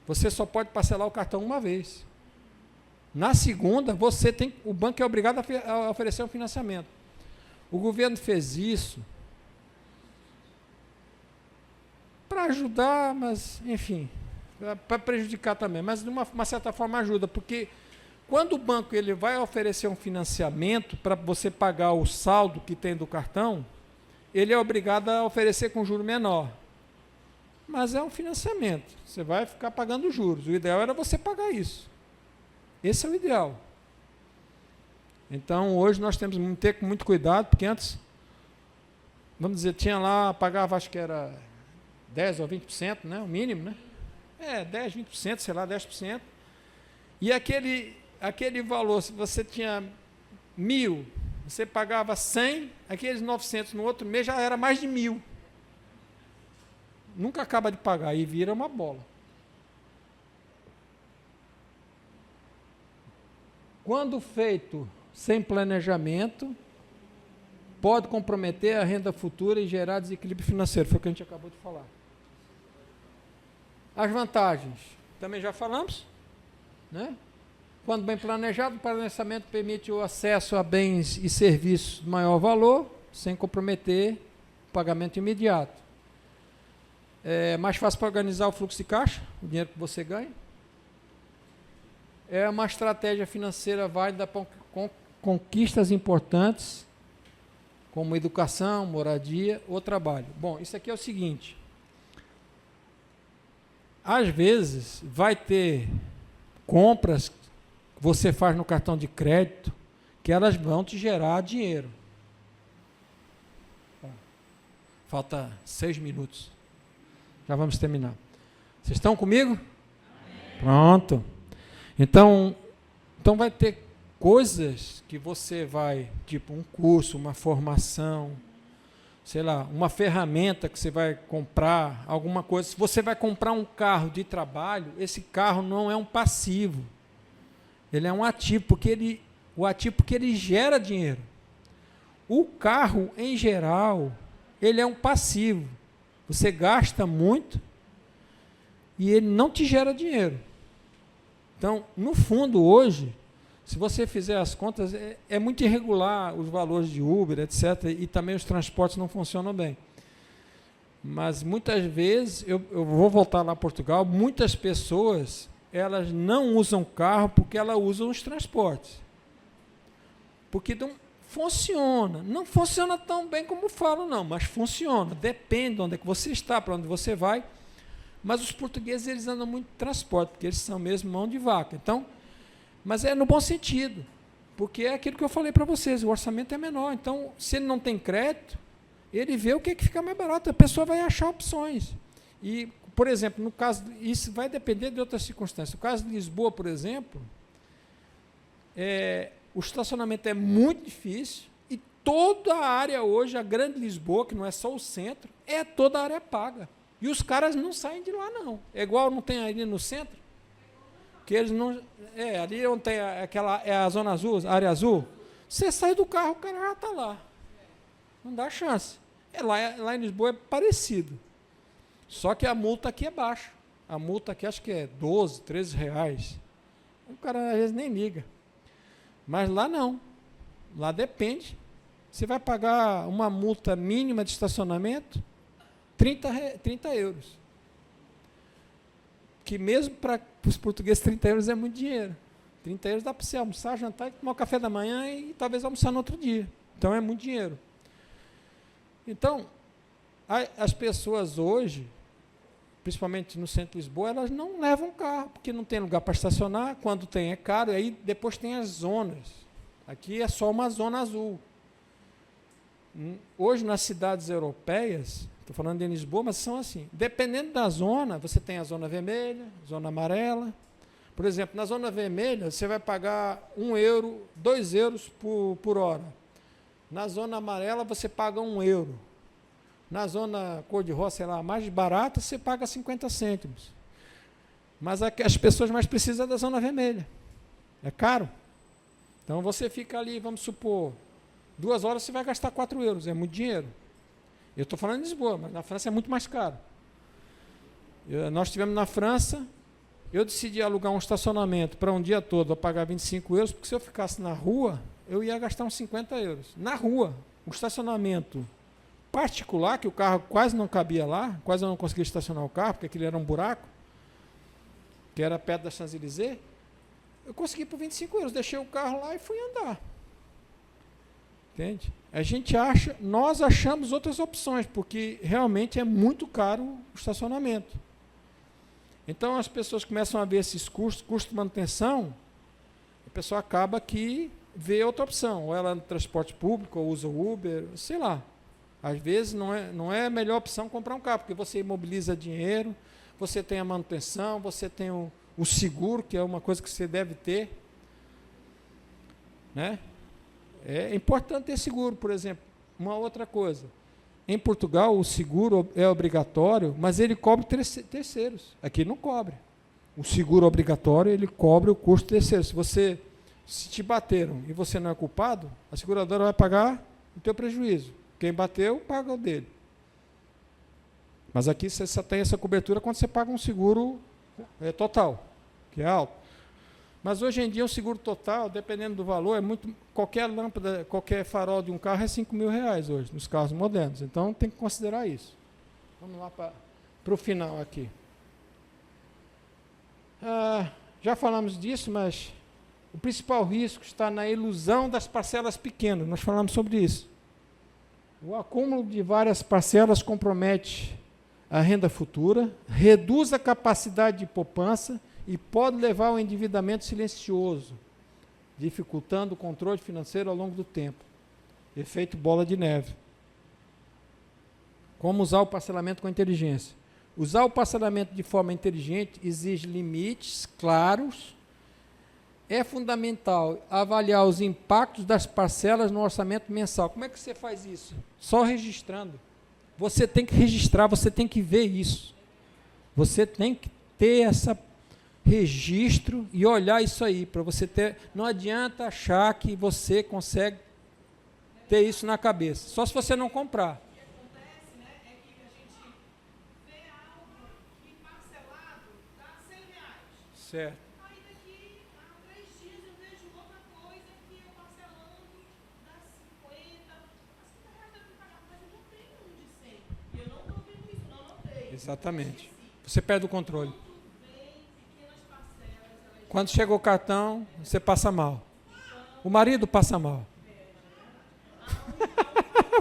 você só pode parcelar o cartão uma vez. Na segunda, o banco é obrigado a oferecer um financiamento. O governo fez isso para ajudar, mas, enfim, para prejudicar também, mas de uma certa forma ajuda, porque quando o banco ele vai oferecer um financiamento para você pagar o saldo que tem do cartão, ele é obrigado a oferecer com juro menor. Mas é um financiamento, você vai ficar pagando juros. O ideal era você pagar isso. Esse é o ideal. Então, hoje nós temos que ter muito cuidado, porque antes, vamos dizer, tinha lá, pagava, acho que era 10% ou 20%, né? O mínimo, né? 10%, 20%, sei lá, 10%. E aquele valor, se você tinha 1.000, você pagava 100, aqueles 900 no outro mês já era mais de 1.000. Nunca acaba de pagar e vira uma bola. Quando feito sem planejamento, pode comprometer a renda futura e gerar desequilíbrio financeiro. Foi o que a gente acabou de falar. As vantagens, também já falamos, né? Quando bem planejado, o planejamento permite o acesso a bens e serviços de maior valor, sem comprometer o pagamento imediato. É mais fácil para organizar o fluxo de caixa, o dinheiro que você ganha. É uma estratégia financeira válida para conquistas importantes, como educação, moradia ou trabalho. Bom, isso aqui é o seguinte. Às vezes, vai ter compras que você faz no cartão de crédito que elas vão te gerar dinheiro. Falta 6 minutos. Já vamos terminar. Vocês estão comigo? Amém. Pronto. Então vai ter coisas que você vai, tipo um curso, uma formação, sei lá, uma ferramenta que você vai comprar, alguma coisa. Se você vai comprar um carro de trabalho, esse carro não é um passivo. Ele é um ativo, porque ele gera dinheiro. O carro, em geral, ele é um passivo. Você gasta muito e ele não te gera dinheiro. Então, no fundo, hoje, se você fizer as contas, é muito irregular os valores de Uber, etc. E também os transportes não funcionam bem. Mas, muitas vezes, eu vou voltar lá a Portugal, muitas pessoas, elas não usam carro porque elas usam os transportes. Porque não funciona. Não funciona tão bem como falam, não, mas funciona. Depende de onde é que você está, para onde você vai. Mas os portugueses, eles andam muito de transporte, porque eles são mesmo mão de vaca. Então, mas é no bom sentido, porque é aquilo que eu falei para vocês, o orçamento é menor. Então, se ele não tem crédito, ele vê o que fica mais barato, a pessoa vai achar opções. E, por exemplo, no caso, isso vai depender de outras circunstâncias. No caso de Lisboa, por exemplo, o estacionamento é muito difícil e toda a área hoje, a grande Lisboa, que não é só o centro, toda a área paga. E os caras não saem de lá, não. É igual não tem ali no centro, que eles não... ali onde tem aquela... É a zona azul, a área azul. Você sai do carro, o cara já está lá. Não dá chance. Lá em Lisboa é parecido. Só que a multa aqui é baixa. A multa aqui acho que é 12, 13 reais. O cara às vezes nem liga. Mas lá não. Lá depende. Você vai pagar uma multa mínima de estacionamento, 30 euros. Que mesmo para os portugueses 30 euros é muito dinheiro. 30 euros dá para você almoçar, jantar, tomar um café da manhã e talvez almoçar no outro dia. Então é muito dinheiro. Então, as pessoas hoje, principalmente no centro de Lisboa, elas não levam carro, porque não tem lugar para estacionar, quando tem é caro, e aí depois tem as zonas. Aqui é só uma zona azul. Hoje, nas cidades europeias, estou falando de Lisboa, mas são assim, dependendo da zona, você tem a zona vermelha, zona amarela. Por exemplo, na zona vermelha, você vai pagar 1 euro, 2 euros por hora. Na zona amarela, você paga 1 euro. Na zona cor-de-rosa, sei lá, mais barata, você paga 50 cêntimos. Mas as pessoas mais precisam da zona vermelha. É caro. Então, você fica ali, vamos supor, 2 horas você vai gastar 4 euros. É muito dinheiro. Eu estou falando de Lisboa, mas na França é muito mais caro. Nós estivemos na França, eu decidi alugar um estacionamento para um dia todo, a pagar 25 euros, porque se eu ficasse na rua, eu ia gastar uns 50 euros. Na rua, um estacionamento particular, que o carro quase não cabia lá, quase eu não conseguia estacionar o carro, porque aquele era um buraco, que era perto da Champs-Élysées, eu consegui por 25 euros, deixei o carro lá e fui andar. Entende? Nós achamos outras opções, porque realmente é muito caro o estacionamento. Então as pessoas começam a ver esses custos, custo de manutenção, a pessoa acaba que vê outra opção, ou ela no transporte público, ou usa o Uber, sei lá. Às vezes não é a melhor opção comprar um carro, porque você imobiliza dinheiro, você tem a manutenção, você tem o seguro, que é uma coisa que você deve ter. Né? É importante ter seguro, por exemplo. Uma outra coisa. Em Portugal, o seguro é obrigatório, mas ele cobre terceiros. Aqui não cobre. O seguro obrigatório, ele cobre o custo terceiro. Se te bateram e você não é culpado, a seguradora vai pagar o teu prejuízo. Quem bateu, paga o dele. Mas aqui você só tem essa cobertura quando você paga um seguro total, que é alto. Mas hoje em dia o seguro total, dependendo do valor, qualquer lâmpada, qualquer farol de um carro é 5 mil reais hoje, nos carros modernos. Então tem que considerar isso. Vamos lá para o final aqui. Já falamos disso, mas o principal risco está na ilusão das parcelas pequenas. Nós falamos sobre isso. O acúmulo de várias parcelas compromete a renda futura, reduz a capacidade de poupança e pode levar ao endividamento silencioso, dificultando o controle financeiro ao longo do tempo. Efeito bola de neve. Como usar o parcelamento com inteligência? Usar o parcelamento de forma inteligente exige limites claros. É fundamental avaliar os impactos das parcelas no orçamento mensal. Como é que você faz isso? Só registrando. Você tem que registrar, você tem que ver isso. Você tem que ter esse registro e olhar isso aí, para você ter. Não adianta achar que você consegue ter isso na cabeça, só se você não comprar. O que acontece, né, é que a gente vê algo que parcelado dá 100 reais. Certo. Aí daqui a 3 dias eu vejo outra coisa que eu parcelando dá 50. Mas 50 reais eu tenho que pagar, mas eu não tenho um de 100. E eu não estou vendo isso, não notei. Exatamente. Você perde o controle. Quando chega o cartão, você passa mal. O marido passa mal.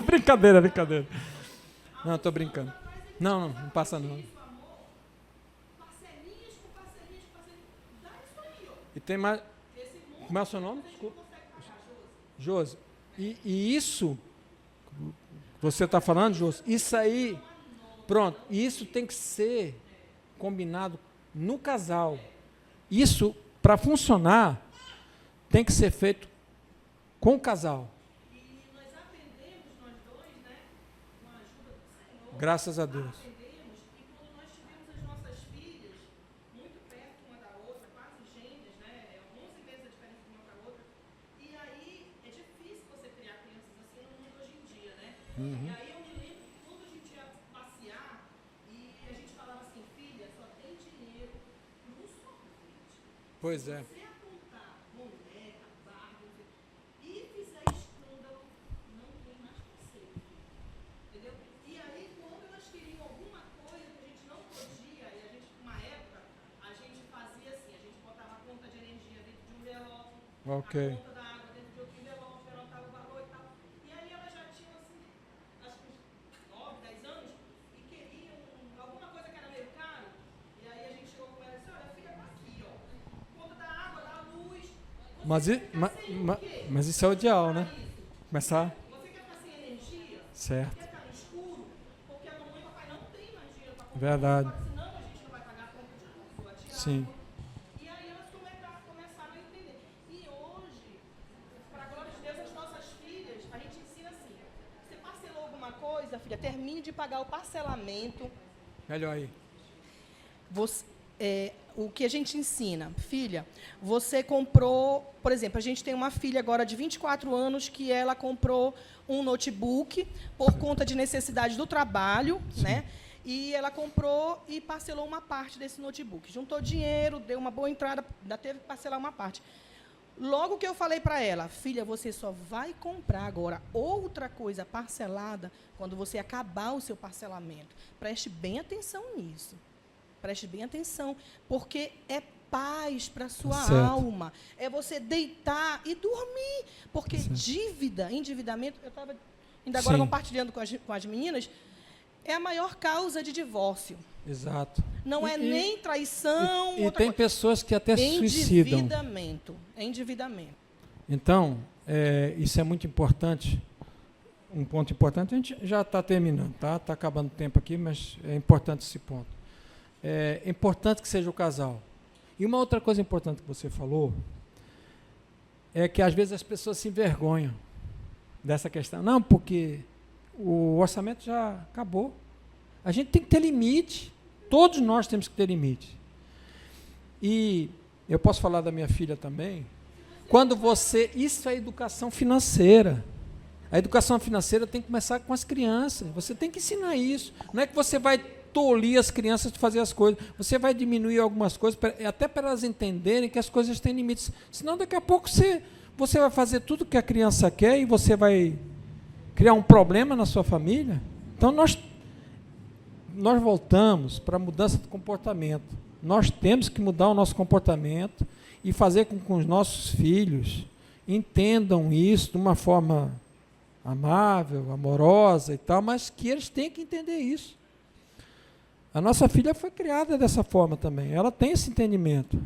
Brincadeira. Não, estou brincando. Não passa não. E tem mais... Como é o seu nome? Desculpa. Josi. E isso, você está falando, Josi, isso aí, pronto, isso tem que ser combinado no casal. Isso, para funcionar, tem que ser feito com o casal. E nós aprendemos, nós dois, né, com a ajuda do Senhor. Graças a Deus. Aprendemos, e E aí eu me lembro que quando a gente ia passear, e a gente falava assim, filha, só tem dinheiro no sorvete. Pois é. Se você apontar boneca, barba, e fizer escândalo, não tem mais conselho. Entendeu? E aí, quando elas queriam alguma coisa que a gente não podia, e a gente, uma época, a gente fazia assim, a gente botava a conta de energia dentro de um envelope, Ok. a conta da água dentro de outro envelope, anotava o valor e tal. E aí elas já tinham, assim, acho que uns 9, 10 anos, e queriam alguma coisa que era meio caro, e aí a gente chegou com ela e disse, olha, filha, tá aqui, ó, conta da água, da luz, você quer ficar sem o quê? Mas isso é o ideal, né? Começar. Você quer ficar sem energia? Certo. Quer ficar no escuro? Porque a mamãe e o papai não tem mais dinheiro para comprar. Verdade. Senão a gente não vai pagar a conta de luz, a tirar. Sim. E aí elas começaram a entender. E hoje, para a glória de Deus, as nossas filhas, a gente ensina assim, você parcelou alguma coisa, filha, termine de pagar o parcelamento. Melhor aí. O que a gente ensina, filha, você comprou, por exemplo, a gente tem uma filha agora de 24 anos que ela comprou um notebook por conta de necessidade do trabalho, né? E ela comprou e parcelou uma parte desse notebook. Juntou dinheiro, deu uma boa entrada, ainda teve que parcelar uma parte. Logo que eu falei para ela, filha, você só vai comprar agora outra coisa parcelada quando você acabar o seu parcelamento. Preste bem atenção nisso. Preste bem atenção, porque é paz para a sua alma. É você deitar e dormir. Porque dívida, endividamento, eu estava ainda agora compartilhando com as meninas, é a maior causa de divórcio. Exato. Não é nem traição. E tem pessoas que até se suicidam. Endividamento. Então, isso é muito importante. Um ponto importante, a gente já está terminando, tá? Está acabando o tempo aqui, mas é importante esse ponto. É importante que seja o casal. E uma outra coisa importante que você falou é que às vezes as pessoas se envergonham dessa questão. Não, porque o orçamento já acabou. A gente tem que ter limite. Todos nós temos que ter limite. E eu posso falar da minha filha também. Isso é educação financeira. A educação financeira tem que começar com as crianças. Você tem que ensinar isso. Não é que você vai tolir as crianças de fazer as coisas. Você vai diminuir algumas coisas, até para elas entenderem que as coisas têm limites. Senão, daqui a pouco, você vai fazer tudo que a criança quer e você vai criar um problema na sua família. Então, nós voltamos para a mudança de comportamento. Nós temos que mudar o nosso comportamento e fazer com que os nossos filhos entendam isso de uma forma amável, amorosa e tal, mas que eles têm que entender isso. A nossa filha foi criada dessa forma também. Ela tem esse entendimento.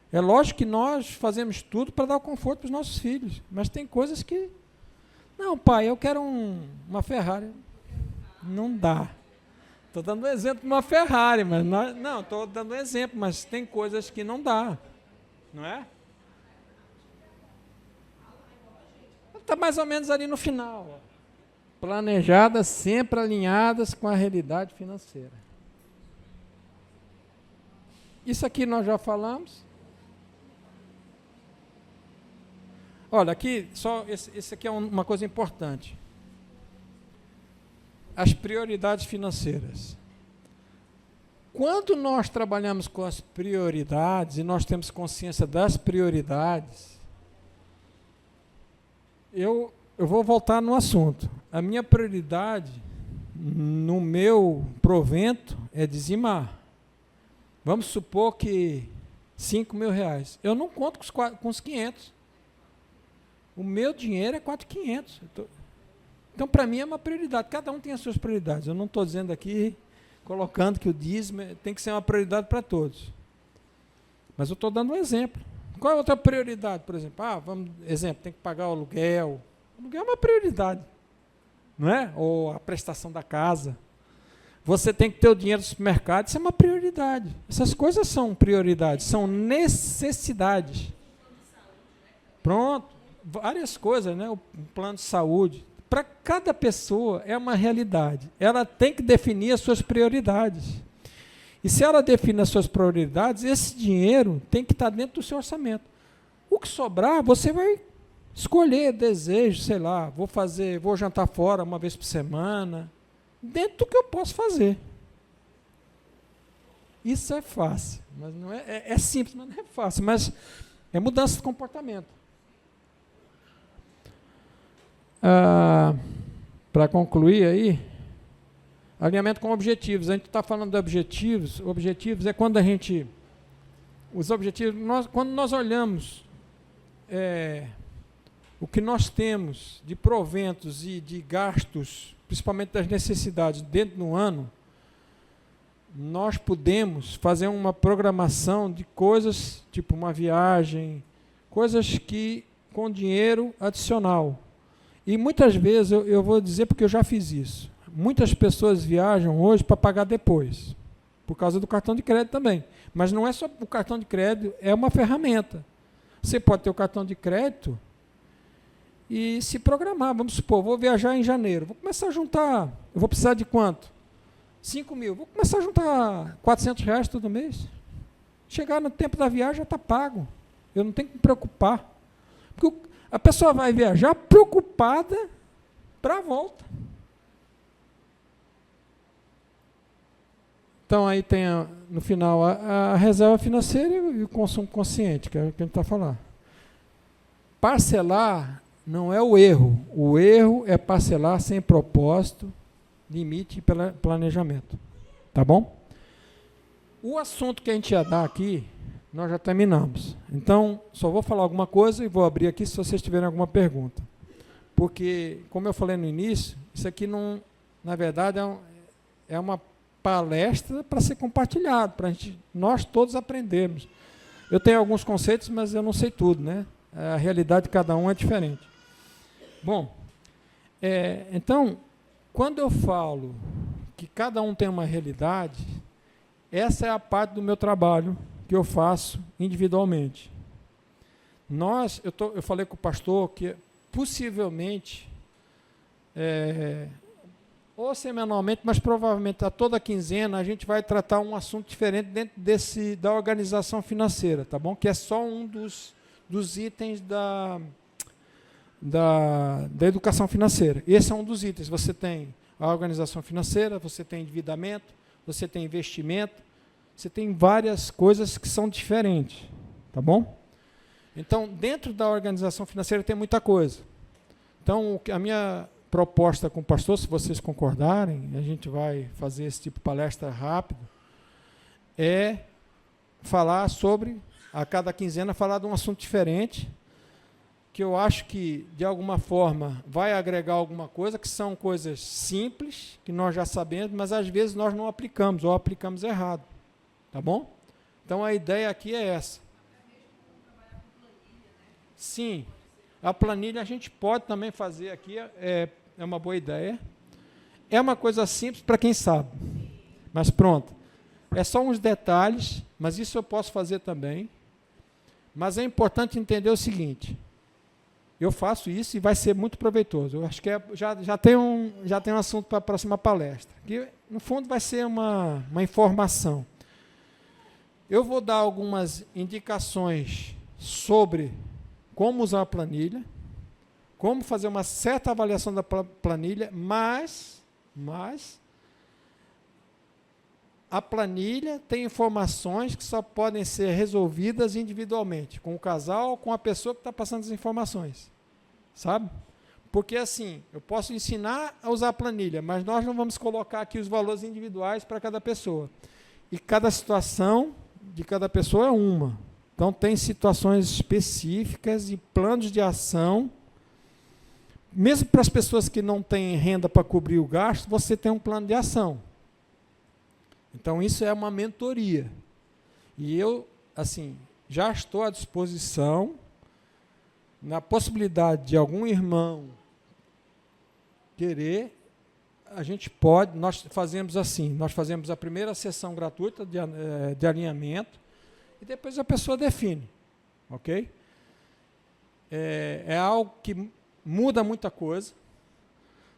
É lógico que nós fazemos tudo para dar o conforto para os nossos filhos, mas tem coisas que... Não, pai, eu quero uma Ferrari. Não dá. Estou dando um exemplo de uma Ferrari, mas não, estou dando um exemplo, mas tem coisas que não dá. Não é? Está mais ou menos ali no final. Ó. Planejadas, sempre alinhadas com a realidade financeira. Isso aqui nós já falamos. Olha, aqui, esse aqui é uma coisa importante. As prioridades financeiras. Quando nós trabalhamos com as prioridades e nós temos consciência das prioridades, eu vou voltar no assunto. A minha prioridade no meu provento é dizimar. Vamos supor que R$5.000. Eu não conto com os 500. O meu dinheiro é 4.500. Então, para mim, é uma prioridade. Cada um tem as suas prioridades. Eu não estou dizendo aqui, colocando que o dízimo tem que ser uma prioridade para todos. Mas eu estou dando um exemplo. Qual é a outra prioridade, por exemplo? Exemplo, tem que pagar o aluguel. O aluguel é uma prioridade, não é? Ou a prestação da casa. Você tem que ter o dinheiro do supermercado, isso é uma prioridade. Essas coisas são prioridades, são necessidades. Pronto, várias coisas, né? O plano de saúde. Para cada pessoa é uma realidade. Ela tem que definir as suas prioridades. E se ela define as suas prioridades, esse dinheiro tem que estar dentro do seu orçamento. O que sobrar, você vai Escolher desejo, sei lá, vou jantar fora uma vez por semana, dentro do que eu posso fazer. Isso é fácil, mas não é simples, mas não é fácil, mas é mudança de comportamento. Para concluir aí, alinhamento com objetivos. A gente está falando de objetivos. Objetivos é quando os objetivos, quando nós olhamos o que nós temos de proventos e de gastos, principalmente das necessidades dentro do ano, nós podemos fazer uma programação de coisas, tipo uma viagem, coisas que com dinheiro adicional. E muitas vezes, eu vou dizer porque eu já fiz isso, muitas pessoas viajam hoje para pagar depois, por causa do cartão de crédito também. Mas não é só o cartão de crédito, é uma ferramenta. Você pode ter o cartão de crédito e se programar. Vamos supor, vou viajar em janeiro, vou começar a juntar, eu vou precisar de quanto? 5 mil, vou começar a juntar R$400 todo mês. Chegar no tempo da viagem já está pago. Eu não tenho que me preocupar. Porque a pessoa vai viajar preocupada para a volta. Então, aí tem, no final, a reserva financeira e o consumo consciente, que é o que a gente está falando. Parcelar não é o erro. O erro é parcelar sem propósito, limite e planejamento. Tá bom? O assunto que a gente ia dar aqui, nós já terminamos. Então, só vou falar alguma coisa e vou abrir aqui se vocês tiverem alguma pergunta. Porque, como eu falei no início, isso aqui, não, na verdade, é uma palestra para ser compartilhado, para nós todos aprendermos. Eu tenho alguns conceitos, mas eu não sei tudo, né? A realidade de cada um é diferente. Bom, então, quando eu falo que cada um tem uma realidade, essa é a parte do meu trabalho que eu faço individualmente. Eu falei com o pastor que possivelmente, ou semanalmente, mas provavelmente a toda quinzena a gente vai tratar um assunto diferente dentro da organização financeira, tá bom? Que é só um dos itens da educação financeira. Esse é um dos itens. Você tem a organização financeira, você tem endividamento, você tem investimento, você tem várias coisas que são diferentes, tá bom? Então, dentro da organização financeira tem muita coisa. Então, a minha proposta com o pastor, se vocês concordarem, a gente vai fazer esse tipo de palestra rápido, é falar sobre, a cada quinzena, falar de um assunto diferente, que eu acho que, de alguma forma, vai agregar alguma coisa, que são coisas simples, que nós já sabemos, mas às vezes nós não aplicamos, ou aplicamos errado. Tá bom? Então, a ideia aqui é essa. Sim, a planilha a gente pode também fazer aqui, é uma boa ideia. É uma coisa simples para quem sabe, mas pronto. É só uns detalhes, mas isso eu posso fazer também. Mas é importante entender o seguinte, eu faço isso e vai ser muito proveitoso. Eu acho que já tem um assunto para a próxima palestra, que no fundo vai ser uma informação. Eu vou dar algumas indicações sobre como usar a planilha, como fazer uma certa avaliação da planilha, mas a planilha tem informações que só podem ser resolvidas individualmente, com o casal ou com a pessoa que está passando as informações. Sabe? Porque assim, eu posso ensinar a usar a planilha, mas nós não vamos colocar aqui os valores individuais para cada pessoa. E cada situação de cada pessoa é uma. Então, tem situações específicas e planos de ação. Mesmo para as pessoas que não têm renda para cobrir o gasto, você tem um plano de ação. Então, isso é uma mentoria. E eu, assim, já estou à disposição, na possibilidade de algum irmão querer, nós fazemos assim, nós fazemos a primeira sessão gratuita de alinhamento, e depois a pessoa define, ok? É algo que muda muita coisa.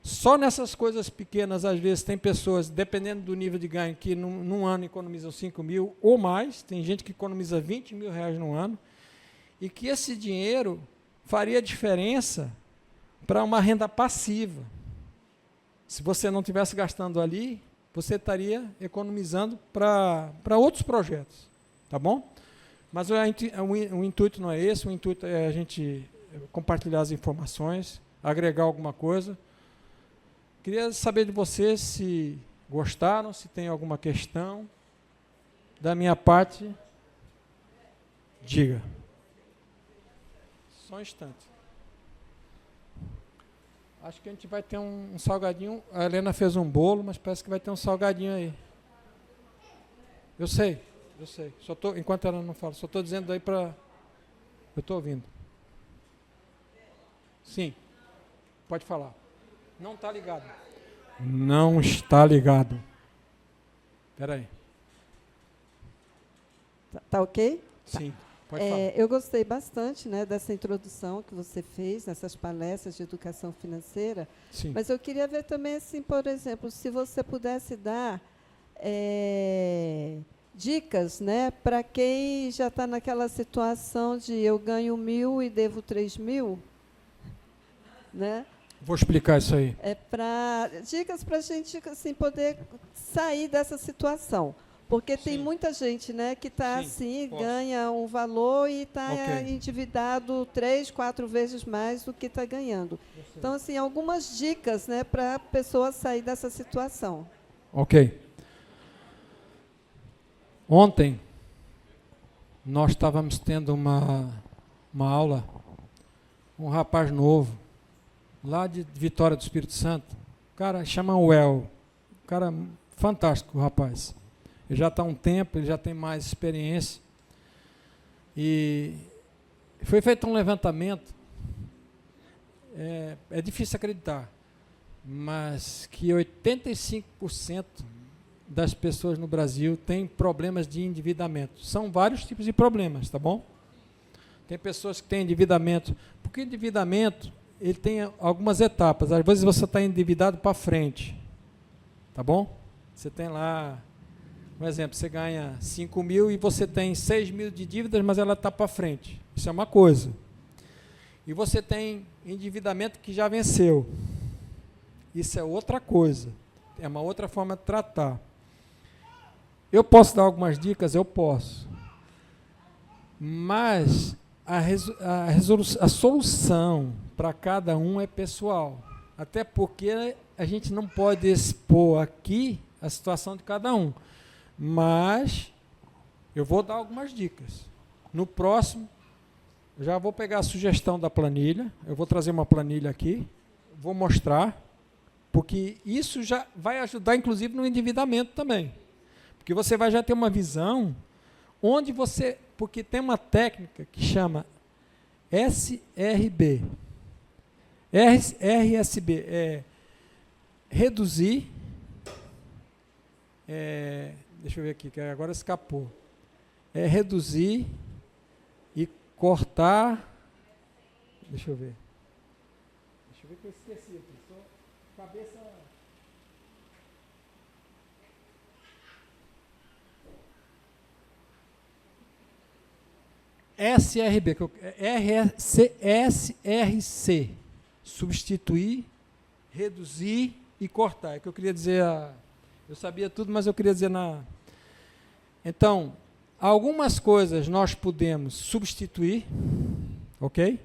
Só nessas coisas pequenas, às vezes, tem pessoas, dependendo do nível de ganho, que num ano economizam 5 mil ou mais. Tem gente que economiza 20 mil reais no ano, e que esse dinheiro faria diferença para uma renda passiva. Se você não estivesse gastando ali, você estaria economizando para outros projetos, tá bom? Mas o intuito não é esse, o intuito é a gente compartilhar as informações, agregar alguma coisa. Queria saber de vocês se gostaram, se tem alguma questão. Da minha parte, diga. Só um instante. Acho que a gente vai ter um salgadinho. A Helena fez um bolo, mas parece que vai ter um salgadinho aí. Eu sei. Enquanto ela não fala, só estou dizendo aí para... Eu estou ouvindo. Sim. Pode falar. Não está ligado. Não está ligado. Espera aí. Tá ok? Sim, pode falar. Eu gostei bastante, né, dessa introdução que você fez, nessas palestras de educação financeira. Sim. Mas eu queria ver também, assim, por exemplo, se você pudesse dar dicas, né, para quem já está naquela situação de eu ganho 1.000 e devo 3.000, né? Vou explicar isso aí. Dicas para a gente assim, poder sair dessa situação. Porque tem muita gente, né, que está assim, ganha um valor e está endividado 3, 4 vezes mais do que está ganhando. Então, assim, algumas dicas, né, para a pessoa sair dessa situação. Ok. Ontem, nós estávamos tendo uma aula, um rapaz novo, lá de Vitória do Espírito Santo, o cara chama Well, cara fantástico, o rapaz. Ele já está há um tempo, ele já tem mais experiência. E foi feito um levantamento, é difícil acreditar, mas que 85% das pessoas no Brasil têm problemas de endividamento. São vários tipos de problemas, tá bom? Tem pessoas que têm endividamento, porque endividamento, ele tem algumas etapas. Às vezes você está endividado para frente, tá bom? Você tem lá, um exemplo, você ganha 5.000 e você tem 6.000 de dívidas, mas ela está para frente. Isso é uma coisa. E você tem endividamento que já venceu. Isso é outra coisa. É uma outra forma de tratar. Eu posso dar algumas dicas? Eu posso. Mas a solução para cada um é pessoal. Até porque a gente não pode expor aqui a situação de cada um. Mas eu vou dar algumas dicas. No próximo, eu já vou pegar a sugestão da planilha. Eu vou trazer uma planilha aqui. Vou mostrar. Porque isso já vai ajudar, inclusive, no endividamento também. Porque você vai já ter uma visão onde você... Porque tem uma técnica que chama SRB. RSB é reduzir... deixa eu ver aqui, que agora escapou. É reduzir e cortar... Deixa eu ver. Deixa eu ver que eu esqueci aqui. Cabeça... SRB, SRC, substituir, reduzir e cortar. É que eu queria dizer, eu sabia tudo, mas eu queria dizer Então, algumas coisas nós podemos substituir, ok?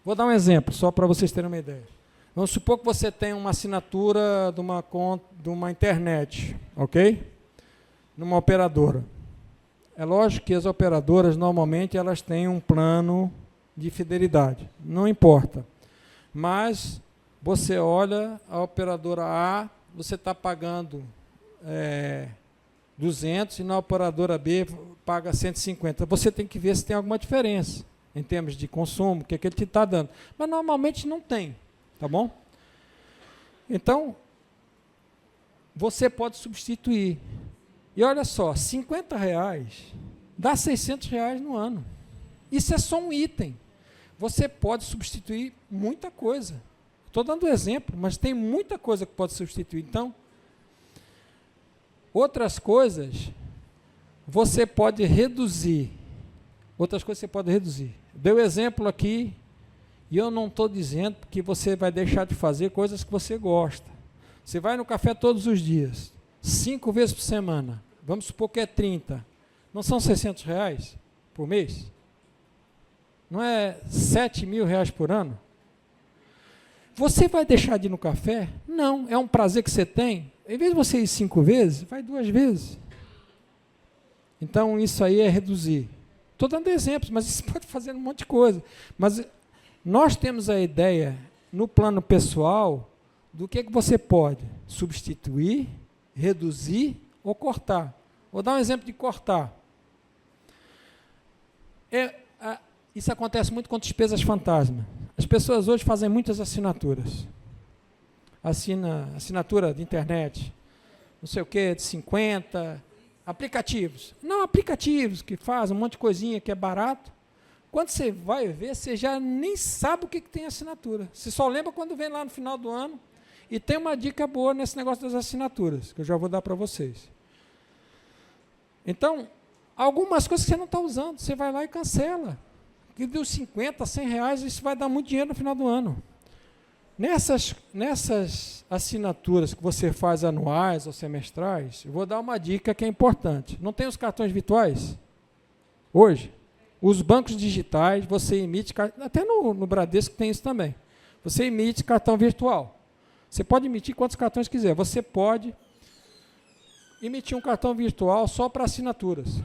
Vou dar um exemplo, só para vocês terem uma ideia. Vamos supor que você tem uma assinatura de uma conta, de uma internet, ok? Numa operadora. É lógico que as operadoras, normalmente, elas têm um plano de fidelidade. Não importa. Mas você olha a operadora A, você está pagando 200 e na operadora B paga 150. Você tem que ver se tem alguma diferença em termos de consumo, o que ele te está dando. Mas normalmente não tem. Tá bom? Então, você pode substituir. E olha só, R$50 dá R$600 no ano. Isso é só um item. Você pode substituir muita coisa. Estou dando exemplo, mas tem muita coisa que pode substituir. Então, outras coisas você pode reduzir. Outras coisas você pode reduzir. Deu exemplo aqui E eu não estou dizendo que você vai deixar de fazer coisas que você gosta. Você vai no café todos os dias, 5 vezes por semana. Vamos supor que é 30. Não são R$600 por mês? Não é R$7.000 por ano? Você vai deixar de ir no café? Não, é um prazer que você tem. Em vez de você ir 5 vezes, vai 2 vezes. Então, isso aí é reduzir. Estou dando exemplos, mas isso pode fazer um monte de coisa. Mas nós temos a ideia, no plano pessoal, do que você pode substituir, reduzir ou cortar. Vou dar um exemplo de cortar. Isso acontece muito com despesas fantasma. As pessoas hoje fazem muitas assinaturas. Assinatura de internet, não sei o que, de 50, aplicativos. Não, aplicativos que fazem um monte de coisinha que é barato. Quando você vai ver, você já nem sabe o que tem assinatura. Você só lembra quando vem lá no final do ano. E tem uma dica boa nesse negócio das assinaturas, que eu já vou dar para vocês. Então, algumas coisas que você não está usando, você vai lá e cancela. E dos 50, R$100, isso vai dar muito dinheiro no final do ano. Nessas assinaturas que você faz anuais ou semestrais, eu vou dar uma dica que é importante. Não tem os cartões virtuais? Hoje? Os bancos digitais, você emite, até no Bradesco tem isso também. Você emite cartão virtual. Você pode emitir quantos cartões quiser. Você pode emitir um cartão virtual só para assinaturas.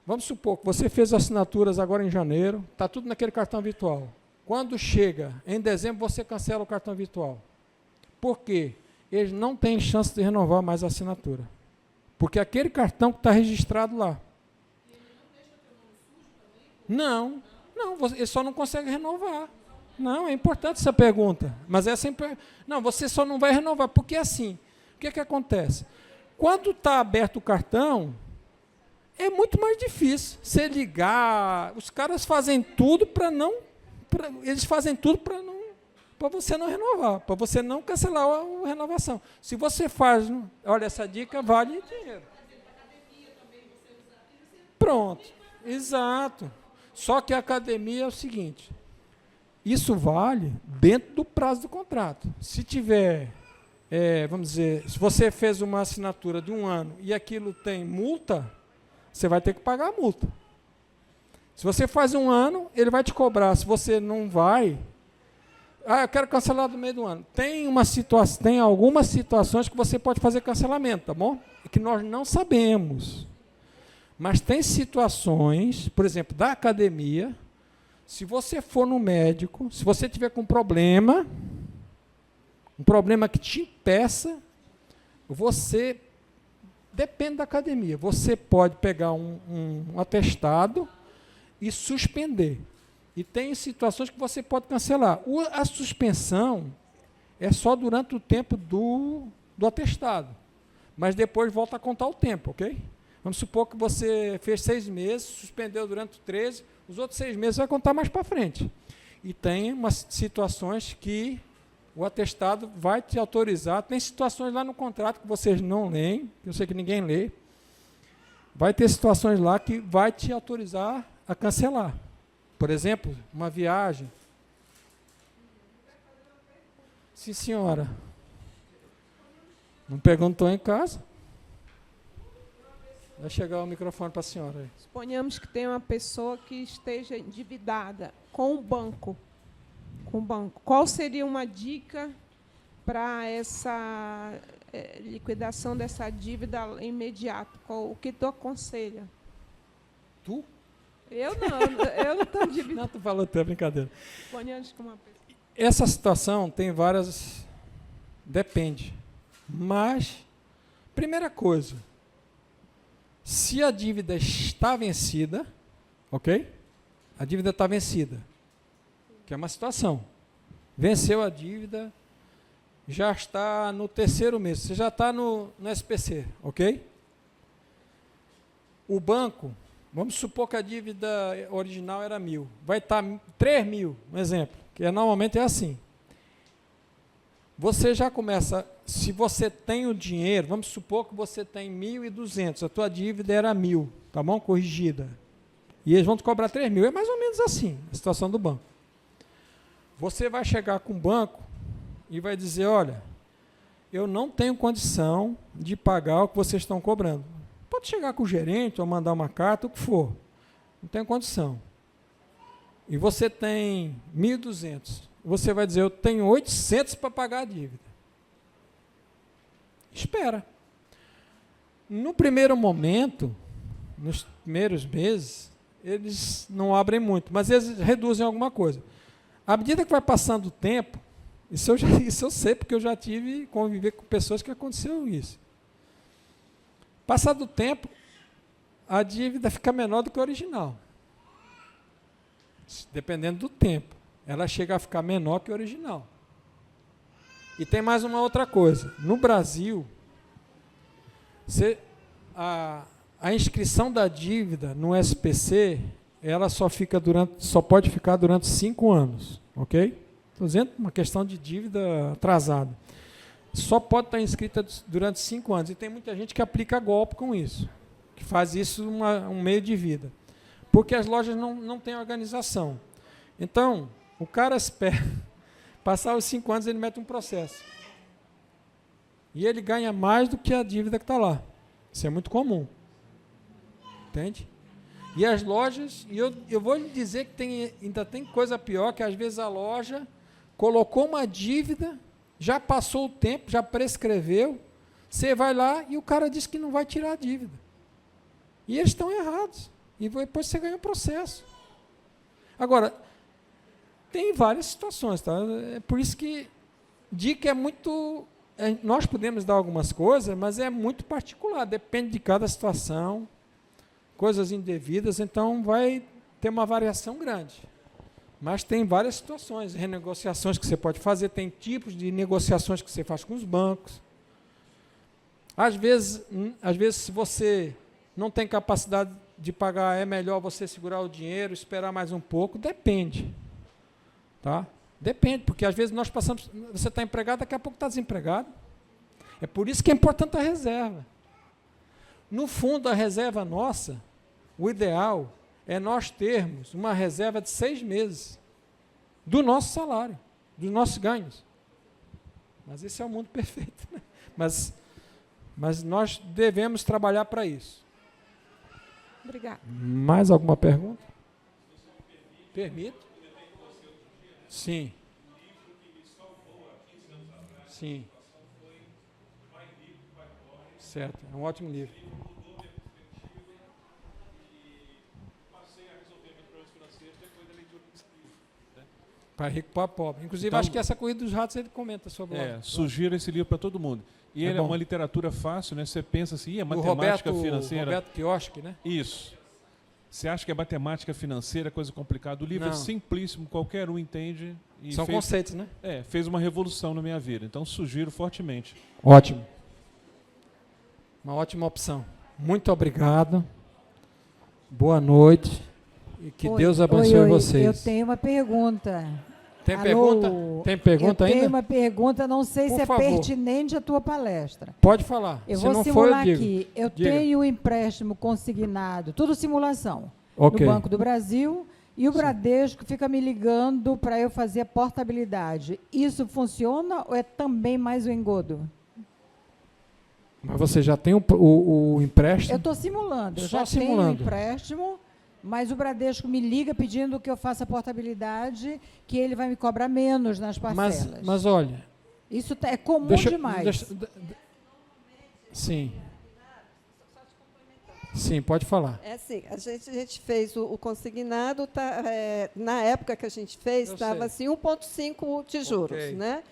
Vamos supor que você fez assinaturas agora em janeiro, está tudo naquele cartão virtual. Quando chega em dezembro, você cancela o cartão virtual. Por quê? Eles não têm chance de renovar mais a assinatura. Porque aquele cartão que está registrado lá. Não, ele só não consegue renovar. Não, é importante essa pergunta. Mas é sempre. Não, você só não vai renovar. Porque assim, o que acontece? Quando está aberto o cartão, é muito mais difícil você ligar. Os caras fazem tudo para não. Eles fazem tudo para você não renovar, para você não cancelar a renovação. Se você faz, olha, essa dica vale dinheiro. Pronto, exato. Só que a academia é o seguinte, isso vale dentro do prazo do contrato. Se tiver, vamos dizer, se você fez uma assinatura de 1 ano e aquilo tem multa, você vai ter que pagar a multa. Se você faz 1 ano, ele vai te cobrar. Se você não vai, eu quero cancelar do meio do ano. Tem algumas situações que você pode fazer cancelamento, tá bom? Que nós não sabemos. Mas tem situações, por exemplo, da academia, se você for no médico, se você tiver com um problema que te impeça, você, depende da academia, você pode pegar um atestado e suspender. E tem situações que você pode cancelar. A suspensão é só durante o tempo do atestado, mas depois volta a contar o tempo, ok? Vamos supor que você fez 6 meses, suspendeu durante 13, os outros 6 meses vai contar mais para frente. E tem umas situações que o atestado vai te autorizar, tem situações lá no contrato que vocês não leem, que eu sei que ninguém lê, vai ter situações lá que vai te autorizar a cancelar. Por exemplo, uma viagem. Sim, senhora. Não perguntou em casa? Vai chegar o microfone para a senhora aí. Suponhamos que tem uma pessoa que esteja endividada com o banco. Qual seria uma dica para essa liquidação dessa dívida imediata? O que tu aconselha? Tu? Eu não estou endividada. Não, tu falou até brincadeira. Suponhamos que uma pessoa... Essa situação tem várias... Depende. Mas, primeira coisa, se a dívida está vencida, ok? A dívida está vencida, que é uma situação. Venceu a dívida, já está no 3º mês, você já está no SPC, ok? O banco, vamos supor que a dívida original era 1.000, vai estar 3.000, um exemplo, que normalmente é assim. Você já começa, se você tem o dinheiro, vamos supor que você tem 1.200, a tua dívida era 1.000, tá bom? Corrigida. E eles vão te cobrar 3 mil. É mais ou menos assim a situação do banco. Você vai chegar com o banco e vai dizer, olha, eu não tenho condição de pagar o que vocês estão cobrando. Pode chegar com o gerente ou mandar uma carta, o que for. Não tenho condição. E você tem 1.200. Você vai dizer, eu tenho 800 para pagar a dívida. Espera. No primeiro momento, nos primeiros meses, eles não abrem muito, mas eles reduzem alguma coisa. À medida que vai passando o tempo, isso eu sei, porque eu já tive conviver com pessoas que aconteceu isso. Passado o tempo, a dívida fica menor do que a original. Dependendo do tempo. Ela chega a ficar menor que a original. E tem mais uma outra coisa. No Brasil, a inscrição da dívida no SPC, ela só pode ficar durante 5 anos. Ok? Estou dizendo uma questão de dívida atrasada. Só pode estar inscrita durante 5 anos. E tem muita gente que aplica golpe com isso. Que faz isso um meio de vida. Porque as lojas não têm organização. Então, o cara espera. Passar os 5 anos, ele mete um processo. E ele ganha mais do que a dívida que está lá. Isso é muito comum. Entende? E as lojas, e eu vou lhe dizer que ainda tem coisa pior, que às vezes a loja colocou uma dívida, já passou o tempo, já prescreveu, você vai lá e o cara diz que não vai tirar a dívida. E eles estão errados. E depois você ganha o processo. Agora, tem várias situações, tá? É por isso que dica é muito... nós podemos dar algumas coisas, mas é muito particular, depende de cada situação, coisas indevidas, então vai ter uma variação grande. Mas tem várias situações, renegociações que você pode fazer, tem tipos de negociações que você faz com os bancos. Às vezes se você não tem capacidade de pagar, é melhor você segurar o dinheiro, esperar mais um pouco, depende. Tá? Depende, porque às vezes nós passamos, você está empregado, daqui a pouco está desempregado. É por isso que é importante a reserva. No fundo, a reserva nossa, o ideal é nós termos uma reserva de 6 meses do nosso salário, dos nossos ganhos. Mas esse é o mundo perfeito. Né? Mas nós devemos trabalhar para isso. Obrigada. Mais alguma pergunta? Permito? Sim. Sim. Certo, é um ótimo livro. Para rico, para pobre. Inclusive, então, acho que essa Corrida dos Ratos ele comenta sobre sugiro esse livro para todo mundo. E ele é uma literatura fácil, né? Você pensa assim, matemática financeira. Roberto Kioski, né? Isso. Você acha que é matemática financeira, coisa complicada. O livro é simplíssimo, qualquer um entende. E são conceitos, né? Fez uma revolução na minha vida. Então, sugiro fortemente. Ótimo. Uma ótima opção. Muito obrigado. Boa noite. E que Deus abençoe vocês. Eu tenho uma pergunta. Tem pergunta? Tem pergunta ainda? Eu tenho uma pergunta, não sei se é favor. Pertinente à tua palestra. Pode falar. Eu se vou não simular for, aqui. Eu diga. tenho um empréstimo consignado, tudo simulação, Okay. no Banco do Brasil, e o Bradesco fica me ligando para eu fazer a portabilidade. Isso funciona ou é também mais um engodo? Mas você já tem o empréstimo? Eu estou simulando. Eu Só já simulando. tenho o empréstimo, mas o Bradesco me liga pedindo que eu faça a portabilidade, que ele vai me cobrar menos nas parcelas. Mas olha... Isso é comum demais. Sim. Sim, pode falar. É assim, a gente fez o consignado, na época que a gente fez, estava assim, 1,5 de juros. Okay. Né?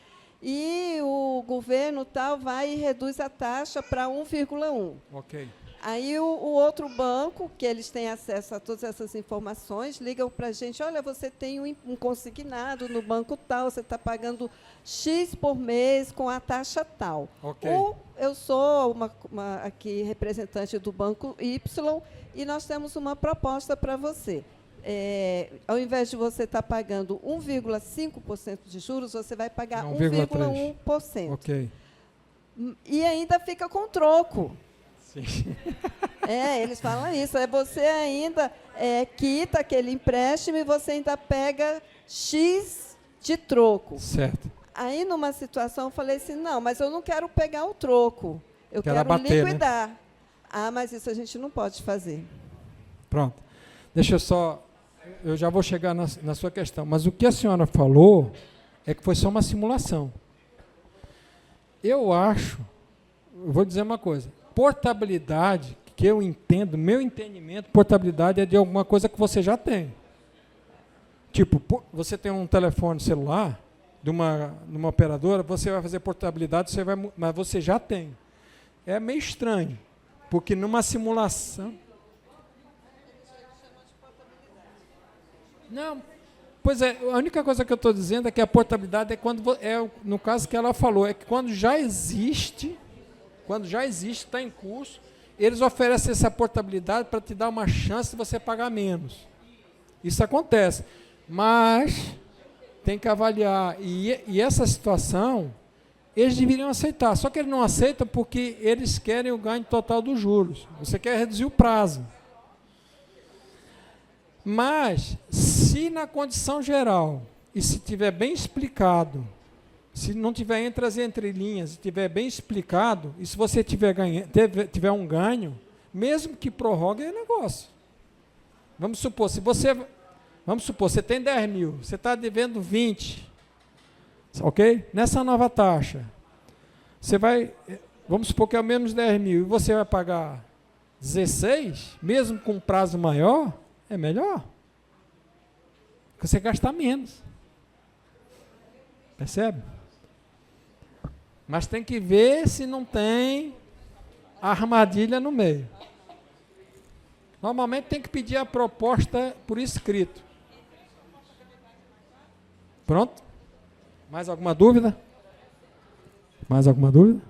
E o governo vai e reduz a taxa para 1,1. Ok. Aí o outro banco, que eles têm acesso a todas essas informações, ligam para a gente, olha, você tem um consignado no banco tal, você está pagando X por mês com a taxa tal. Okay. Ou eu sou aqui representante do Banco Y e nós temos uma proposta para você. Ao invés de você estar pagando 1,5% de juros, você vai pagar 1,1%. Ok. E ainda fica com troco. Sim. Eles falam isso. Você ainda quita aquele empréstimo e você ainda pega X de troco. Certo. Aí, numa situação, eu falei assim, não, mas eu não quero pegar o troco. Eu quero abater, liquidar. Né? Ah, mas isso a gente não pode fazer. Pronto. Deixa eu só... Eu já vou chegar na sua questão. Mas o que a senhora falou é que foi só uma simulação. Eu acho... Eu vou dizer uma coisa. Portabilidade, que eu entendo, meu entendimento, portabilidade é de alguma coisa que você já tem. Tipo, você tem um telefone celular de uma operadora, você vai fazer portabilidade, mas você já tem. É meio estranho, porque numa simulação... Não, pois é, a única coisa que eu estou dizendo é que a portabilidade é quando, no caso que ela falou, é que quando já existe, está em curso, eles oferecem essa portabilidade para te dar uma chance de você pagar menos. Isso acontece, mas tem que avaliar. E essa situação, eles deveriam aceitar, só que eles não aceitam porque eles querem o ganho total dos juros. Você quer reduzir o prazo. Mas, se na condição geral, e se tiver bem explicado, se não tiver entre as entrelinhas, se tiver bem explicado, e se você tiver um ganho, mesmo que prorrogue, é negócio. Vamos supor, você tem 10 mil, você está devendo 20, ok? Nessa nova taxa, vamos supor que é o menos 10 mil, e você vai pagar 16, mesmo com prazo maior, é melhor. Porque você gasta menos. Percebe? Mas tem que ver se não tem armadilha no meio. Normalmente tem que pedir a proposta por escrito. Pronto? Mais alguma dúvida? Mais alguma dúvida?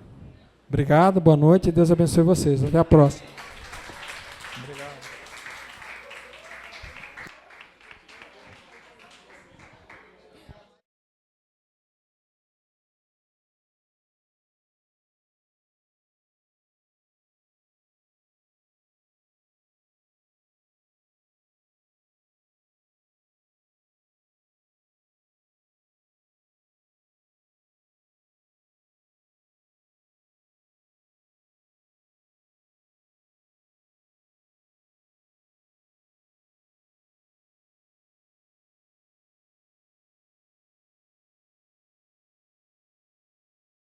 Obrigado, boa noite e Deus abençoe vocês. Até a próxima.